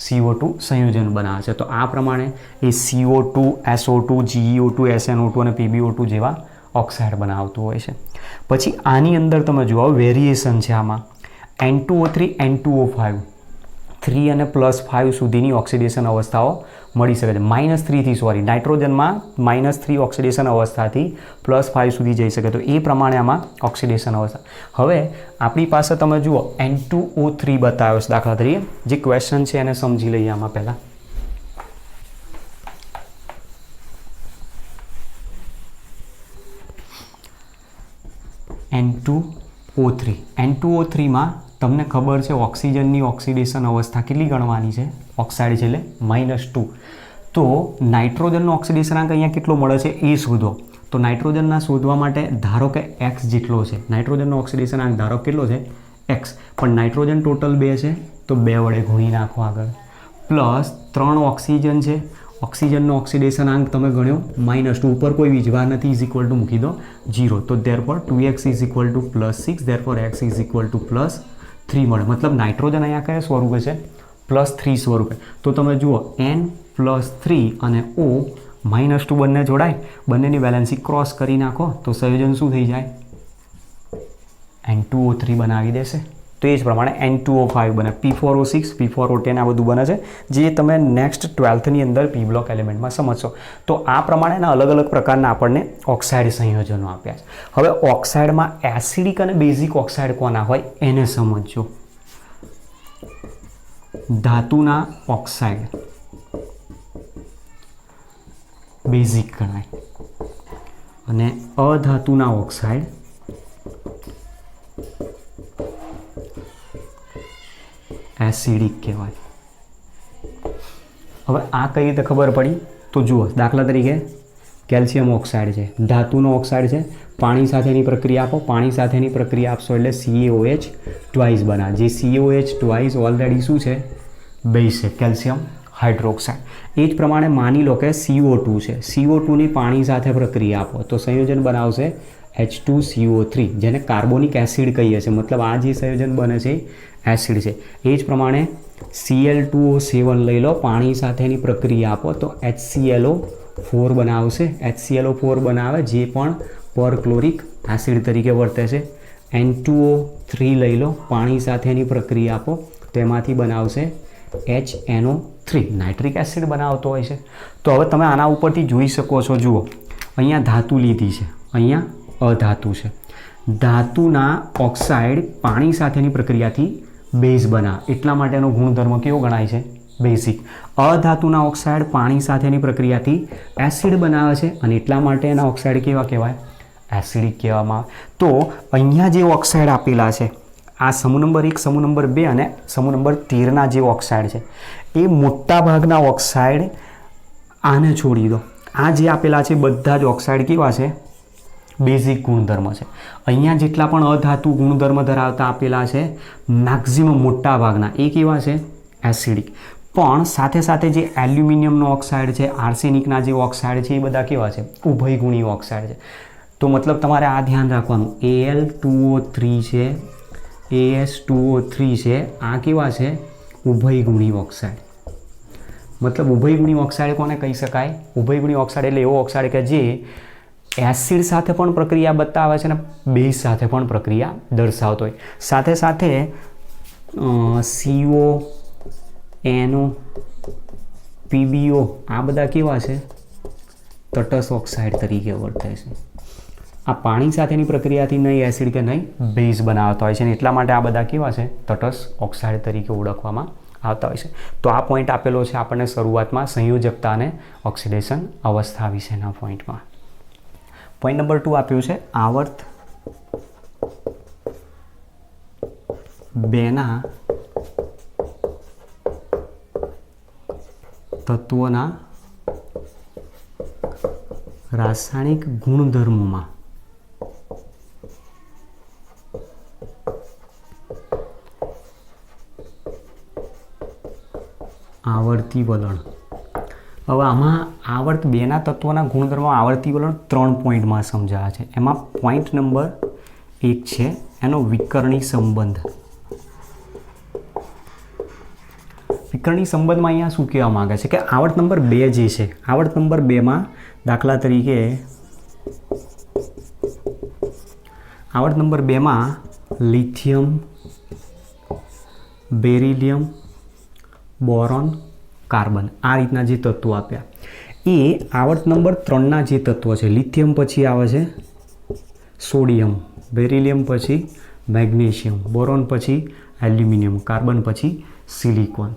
CO2 સંયોજન બનાવે છે. તો આ પ્રમાણે એ CO2, SO2, GeO2, SnO2 અને PbO2 જેવા ઓક્સાઇડ બનાવતું હોય છે. પછી આની અંદર તમે જુઓ, વેરિએશન છે આમાં. N2O3, N2O5, 3 અને +5 સુધીની ઓક્સિડેશન અવસ્થાઓ મળી શકે છે. -3 થી નાઇટ્રોજનમાં -3 ઓક્સિડેશન અવસ્થાથી +5 સુધી જઈ શકે. તો એ પ્રમાણે આમાં ઓક્સિડેશન અવસ્થા. હવે આપણી પાસે તમે જુઓ, N2O3 બતાવ્યો છે દાખલા તરીકે. જે ક્વેશ્ચન છે એને સમજી લઈએ આમાં પહેલાં. N2O3. N2O3માં તમને ખબર છે ઓક્સિજનની ઓક્સિડેશન અવસ્થા કેટલી ગણવાની છે? ઓક્સાઇડ છે એટલે -2. તો નાઇટ્રોજનનો ઓક્સિડેશનાંક અહીંયા કેટલો મળે છે એ શોધો. તો નાઇટ્રોજનના શોધવા માટે ધારો કે x જેટલો છે. નાઇટ્રોજનનો ઓક્સિડેશનાંક ધારો કેટલો છે? x. પણ નાઇટ્રોજન ટોટલ 2 છે તો 2 વડે ગુણી નાખો આગળ. પ્લસ 3 ઓક્સિજન છે. ઓક્સિજનનો ઓક્સિડેશનાંક તમે ગણ્યો -2. ઉપર કોઈ વીજભાર નથી, = મૂકી દો 0. તો therefore 2x = +6. therefore x = +3 મળે. મતલબ નાઇટ્રોજન અહીંયા કયા સ્વરૂપે છે? +3 સ્વરૂપે. તો તમે જુઓ, N+3 અને O-2 બંને જોડાય, બંનેની વેલેન્સી ક્રોસ કરી નાખો તો સંયોજન શું થઈ જાય? N2O3 બનાવી દેશે. તો એ જ પ્રમાણે N2O5 બને, P4O6, P4O10 આ બધું બને છે, જે તમે નેક્સ્ટ 12થની અંદર P બ્લોક એલિમેન્ટમાં સમજશો. તો આ પ્રમાણેના અલગ અલગ પ્રકારના આપણને ઓક્સાઇડ સંયોજનો આપ્યા છે. હવે ઓક્સાઇડમાં એસિડિક અને બેઝિક ઓક્સાઇડ કોના હોય એને સમજો. ધાતુના ઓક્સાઇડ બેઝિક ગણાય અને અધાતુના ઓક્સાઇડ એસિડિક કહેવાય. હવે આ કઈ રીતે ખબર પડી તો જુઓ, દાખલા તરીકે કેલ્શિયમ ઓક્સાઇડ છે, ધાતુનો ઓક્સાઇડ છે, પાણી સાથેની પ્રક્રિયા આપો, પાણી સાથેની પ્રક્રિયા આપશો એટલે CaOH ટ્વાઇસ બના, જે CaOH ટ્વાઇસ ઓલરેડી શું છે, બેઝ છે, કેલ્શિયમ હાઇડ્રોક્સાઇડ. એ જ પ્રમાણે માની લો કે CO2 છે, CO2ની પાણી સાથે પ્રક્રિયા આપો તો સંયોજન બનાવશે H2CO3, જેને કાર્બોનિક એસિડ કહીએ છીએ, મતલબ આ જે સંયોજન બને છે એસિડ છે. એ જ પ્રમાણે Cl2O7 લઈ લો, પાણી સાથેની પ્રક્રિયા આપો તો HClO4 બનાવશે, HClO4 બનાવે જે પણ પરક્લોરિક એસિડ તરીકે વર્તે છે. N2O3 લઈ લો, પાણી સાથેની પ્રક્રિયા આપો તો એમાંથી બનાવશે HNO3, નાઇટ્રિક એસિડ બનાવતો હોય છે. તો હવે તમે આના ઉપરથી જોઈ શકો છો, જુઓ અહીંયા ધાતુ લીધી છે, અહીંયા અધાતુ છે. ધાતુના ઓક્સાઇડ પાણી સાથેની પ્રક્રિયાથી બેઝ બનાવે, એટલા માટેનો ગુણધર્મ કેવો ગણાય છે, બેઝિક. અધાતુના ઓક્સાઇડ પાણી સાથેની પ્રક્રિયાથી એસિડ બનાવે છે અને એટલા માટે એના ઓક્સાઇડ કેવા કહેવાય, એસિડિક કહેવામાં આવે. તો અહીંયા જે ઓક્સાઇડ આપેલા છે, આ સમૂહ નંબર 1, સમૂહ નંબર 2 અને સમૂહ નંબર 13ના જે ઓક્સાઇડ છે, એ મોટા ભાગના ઓક્સાઇડ આને છોડી દો. આ જે આપેલા છે બધા જ ઓક્સાઇડ કેવા છે, બેઝિક ગુણધર્મ છે. અહીંયા જેટલા પણ અધાતુ ગુણધર્મ ધરાવતા આપેલા છે, મેક્સિમમ મોટા ભાગના એ કેવા છે, એસિડિક. પણ સાથે સાથે જે એલ્યુમિનિયમનો ઓક્સાઇડ છે, આર્સેનિકના જે ઓક્સાઇડ છે, એ બધા કેવા છે, ઉભયગુણી ઓક્સાઇડ છે. તો મતલબ તમારે આ ધ્યાન રાખવાનું, Al2O3 છે, AS2O3 છે, આ કેવા છે, ઉભયગુણી ઓક્સાઇડ. મતલબ ઉભયગુણી ઓક્સાઇડ કોને કહી શકાય, ઉભયગુણી ઓક્સાઇડ એટલે એવો ઓક્સાઇડ કે જે એસિડ સાથે પણ પ્રક્રિયા બતાવે છે અને બેઝ સાથે પણ પ્રક્રિયા દર્શાવતો હોય. સાથે સાથે CO, NO, PbO આ બધા કેવા છે, તટસ્થ ઓક્સાઇડ તરીકે વર્તે છે. આ પાણી સાથેની પ્રક્રિયાથી નહીં એસિડ કે નહીં બેઝ બનાવતા હોય છે અને એટલા માટે આ બધા કેવા છે, તટસ્થ ઓક્સાઇડ તરીકે ઓળખવામાં આવતા હોય છે. તો આ પોઈન્ટ આપેલો છે આપણને શરૂઆતમાં સંયોજકતા અને ઓક્સિડેશન અવસ્થા વિશેના પોઈન્ટમાં. પોઈન્ટ નંબર 2 આપ્યું છે, આવર્ત 2ના તત્વોના રાસાયણિક ગુણધર્મોમાં આવર્તી વલણ. હવે આમાં આવર્ત 2ના તત્વોના ગુણધર્મો આવર્તી વલણ 3 પોઈન્ટમાં સમજાયા છે. એમાં પોઈન્ટ નંબર 1 છે એનો વિકર્ણી સંબંધ. વિકર્ણી સંબંધમાં અહીંયા શું કહેવા માંગે છે કે આવર્ત નંબર 2 જે છે, આવર્ત નંબર 2માં દાખલા તરીકે આવર્ત નંબર 2માં લિથિયમ, બેરિલિયમ, બોરોન, કાર્બન આ રીતના જે તત્વો આપ્યા, એ આવર્ત નંબર 3ના જે તત્વો છે, લિથિયમ પછી આવે છે સોડિયમ, બેરિલિયમ પછી મેગ્નેશિયમ, બોરોન પછી એલ્યુમિનિયમ, કાર્બન પછી સિલિકોન.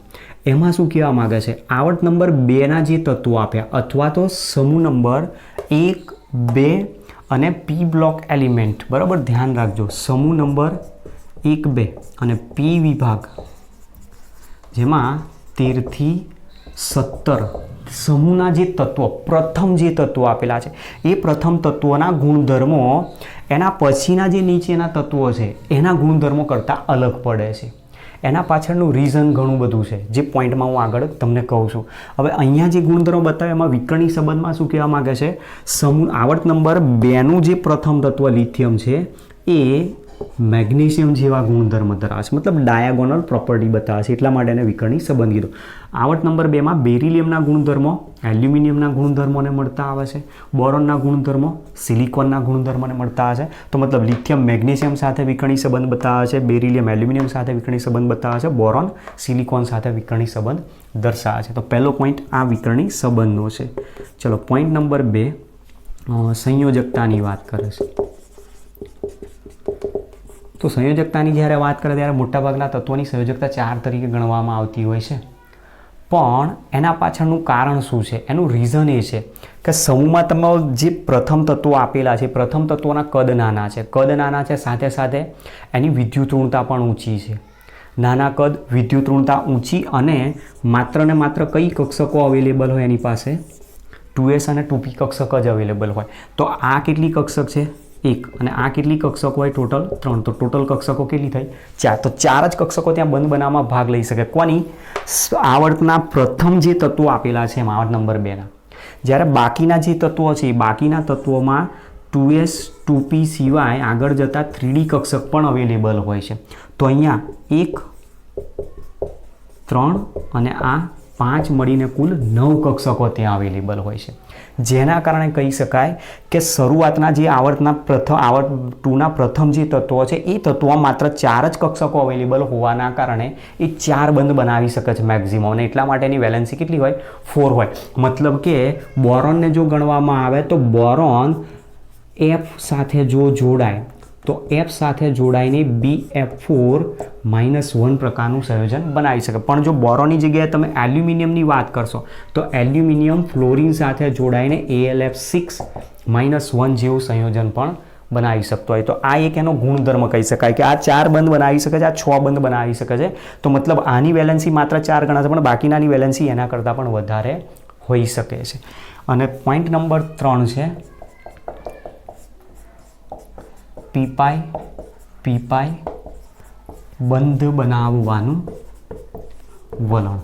એમાં શું કહેવા માંગે છે, આવર્ત નંબર 2ના જે તત્વો આપ્યા અથવા તો સમૂહ નંબર 1, 2 અને P બ્લોક એલિમેન્ટ, બરાબર ધ્યાન રાખજો, સમૂહ નંબર 1, 2 અને P વિભાગ, જેમાં 13 થી 17 સમૂહના જે તત્વો, પ્રથમ જે તત્વો આપેલા છે, એ પ્રથમ તત્વોના ગુણધર્મો એના પછીના જે નીચેના તત્વો છે એના ગુણધર્મો કરતાં અલગ પડે છે. એના પાછળનું રીઝન ઘણું બધું છે, જે પોઈન્ટમાં હું આગળ તમને કહું છું. હવે અહીંયા જે ગુણધર્મો બતાવે એમાં વિકર્ણી સંબંધમાં શું કહેવા માંગે છે, આવર્ત નંબર 2નું જે પ્રથમ તત્વ લિથિયમ છે એ મેગ્નેશિયમ જેવા ગુણધર્મ ધરાવે છે, મતલબ ડાયાગોનલ પ્રોપર્ટી બતાવે છે, એટલા માટે એને વિકર્ણી સંબંધ કીધો. આવર્ત નંબર 2માં બેરિલિયમના ગુણધર્મો એલ્યુમિનિયમના ગુણધર્મોને મળતા આવે છે, બોરોનના ગુણધર્મો સિલિકોનના ગુણધર્મોને મળતા આવે છે. તો મતલબ લિથિયમ મેગ્નેશિયમ સાથે વિકર્ણી સંબંધ બતાવે છે, બેરિલિયમ એલ્યુમિનિયમ સાથે વિકર્ણી સંબંધ બતાવે છે, બોરોન સિલિકોન સાથે વિકર્ણી સંબંધ દર્શાવે છે. તો પહેલો પોઈન્ટ આ વિકર્ણી સંબંધનો છે. ચલો પોઈન્ટ નંબર 2 સંયોજકતાની વાત કરે છે. તો સંયોજકતાની જ્યારે વાત કરે ત્યારે મોટાભાગના તત્વોની સંયોજકતા 4 તરીકે ગણવામાં આવતી હોય છે, પણ એના પાછળનું કારણ શું છે? એનું રીઝન એ છે કે સમૂહમાં તમે જે પ્રથમ તત્વો આપેલા છે, પ્રથમ તત્વોના કદ નાના છે, સાથે સાથે એની વિદ્યુત ઋણતા પણ ઊંચી છે. નાના કદ, વિદ્યુત ઋણતા ઊંચી, અને માત્ર ને માત્ર કઈ કક્ષકો અવેલેબલ હોય એની પાસે? 2s અને 2p કક્ષક જ અવેલેબલ હોય. તો આ કેટલી કક્ષક છે? 1. અને આ કેટલી કક્ષકો હોય? ટોટલ 3. તો ટોટલ કક્ષકો કેટલી થઈ? 4. તો 4 જ કક્ષકો ત્યાં બંધ બનાવવામાં ભાગ લઈ શકે. કોની? આવર્તના પ્રથમ જે તત્વો આપેલા છે એમાં, આવર્ત નંબર 2 ના. જ્યારે બાકીના જે તત્વો છે, બાકીના તત્વોમાં 2s 2p સિવાય આગળ જતા 3d કક્ષક પણ અવેલેબલ હોય છે. તો અહીંયા 1 3 અને આ 5 મળીને કુલ 9 કક્ષકો ત્યાં અવેલેબલ હોય છે. જેના કારણે કહી શકાય કે શરૂઆતના જે આવર્ત 2ના પ્રથમ જે તત્વો છે એ તત્વોમાં માત્ર 4 જ કક્ષકો અવેલેબલ હોવાના કારણે એ 4 બંધ બનાવી શકે છે મેક્સિમમ, અને એટલા માટે એની વેલેન્સી કેટલી હોય? 4 હોય. મતલબ કે બોરોનને જો ગણવામાં આવે તો બોરોન F સાથે જો જોડાય તો F સાથે જોડાઈને Bf4-1 પ્રકારનું સંયોજન બનાવી શકે. પણ જો બોરોનની જગ્યાએ તમે એલ્યુમિનિયમની વાત કરશો તો એલ્યુમિનિયમ ફ્લોરિન સાથે જોડાઈને Alf6-1 જેવું સંયોજન પણ બનાવી શકતો હોય. તો આ એક એનો ગુણધર્મ કહી શકાય કે આ 4 બંધ બનાવી શકે છે, આ 6 બંધ બનાવી શકે છે. તો મતલબ આની વેલેન્સી માત્ર 4 ગણા છે, પણ બાકીનાની વેલેન્સી એના કરતાં પણ વધારે હોઈ શકે છે. અને પોઈન્ટ નંબર 3 છે પીપાઈ બંધ બનાવવાનું વલણ.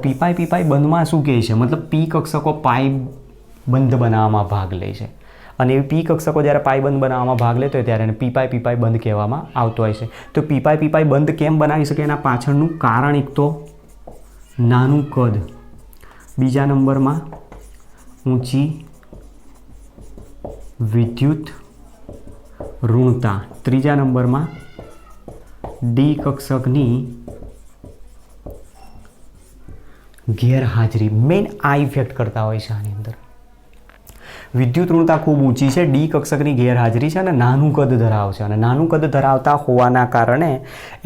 પીપાઈ બંધમાં શું કહે છે? મતલબ પી કક્ષકો પાઈ બંધ બનાવવામાં ભાગ લે છે, અને એ પી કક્ષકો જ્યારે પાઈ બંધ બનાવવામાં ભાગ લેતો હોય ત્યારે એને પીપાઈ બંધ કહેવામાં આવતો હોય છે. તો પીપાઈ બંધ કેમ બનાવી શકે? એના પાછળનું કારણ એક તો નાનું કદ, બીજા નંબરમાં ઊંચી વિદ્યુત ઋણતા, ત્રીજા નંબરમાં ડી કક્ષકની ગેરહાજરી. મેઇન આ ઇફેક્ટ કરતા હોય છે આની અંદર. વિદ્યુત ઋણતા ખૂબ ઊંચી છે, ડી કક્ષકની ગેરહાજરી છે, અને નાનું કદ ધરાવે છે. અને નાનું કદ ધરાવતા હોવાના કારણે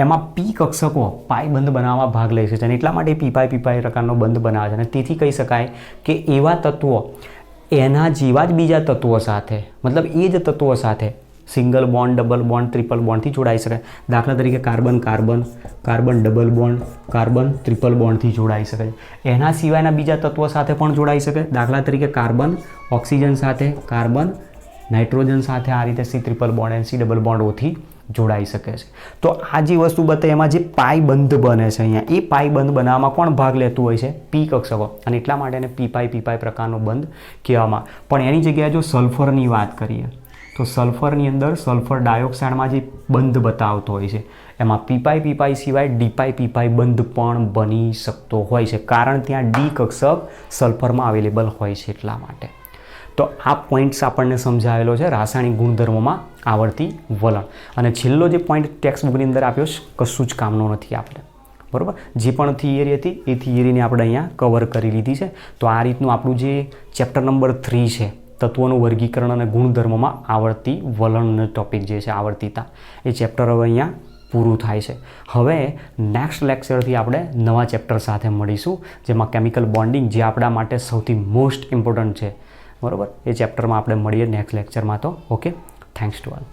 એમાં પી કક્ષકો પાઈ બંધ બનાવવામાં ભાગ લે છે, અને એટલા માટે પીપાઈ પ્રકારનો બંધ બનાવે છે. અને તેથી કહી શકાય કે એવા તત્વો એના જેવા જ બીજા તત્વો સાથે, મતલબ એ જ તત્વો સાથે single bond, double bond, triple બોન્ડથી જોડાઈ શકે. દાખલા તરીકે carbon double bond, carbon triple બોન્ડથી જોડાઈ શકે. એના સિવાયના બીજા તત્વો સાથે પણ જોડાઈ શકે. દાખલા તરીકે કાર્બન ઓક્સિજન સાથે, કાર્બન નાઇટ્રોજન સાથે આ રીતે C ટ્રિપલ બોન્ડ અને C ડબલ બોન્ડ ઓથી જોડાઈ શકે છે. તો આ જે વસ્તુ બતાવી એમાં જે પાઈ બંધ બને છે અહીંયા, એ પાઈ બંધ બનાવવામાં કોણ ભાગ લેતું હોય છે? પી કક્ષકો. અને એટલા માટે એને પીપાઈ પ્રકારનો બંધ કહેવામાં. પણ એની જગ્યાએ જો સલ્ફરની વાત કરીએ તો સલ્ફરની અંદર સલ્ફર ડાયોક્સાઇડમાં જે બંધ બતાવતો હોય છે એમાં પીપાઈ સિવાય ડીપાઈ બંધ પણ બની શકતો હોય છે, કારણ ત્યાં ડી કક્ષક સલ્ફરમાં અવેલેબલ હોય છે એટલા માટે. તો આ પોઈન્ટ્સ આપણને સમજાવેલો છે રાસાયણિક ગુણધર્મોમાં આવર્તી વલણ. અને છેલ્લો જે પોઈન્ટ ટેક્સ્ટ બુકની અંદર આપ્યો છે કશું જ કામનો નથી આપણે, બરાબર. જે પણ થિયરી હતી એ થિયરીને આપણે અહીંયા કવર કરી લીધી છે. તો આ રીતનું આપણું જે ચેપ્ટર નંબર 3 છે, તત્વોનું વર્ગીકરણ અને ગુણધર્મોમાં આવર્તી વલણનો ટોપિક જે છે આવર્તિતા, એ ચેપ્ટર હવે અહીંયા પૂરું થાય છે. હવે નેક્સ્ટ લેક્ચરથી આપણે નવા ચેપ્ટર સાથે મળીશું, જેમાં કેમિકલ બોન્ડિંગ, જે આપણા માટે સૌથી મોસ્ટ ઇમ્પોર્ટન્ટ છે, બરાબર. એ ચેપ્ટરમાં આપણે મળીએ નેક્સ્ટ લેક્ચરમાં. તો ઓકે, થેન્ક્સ ટુ ઓલ.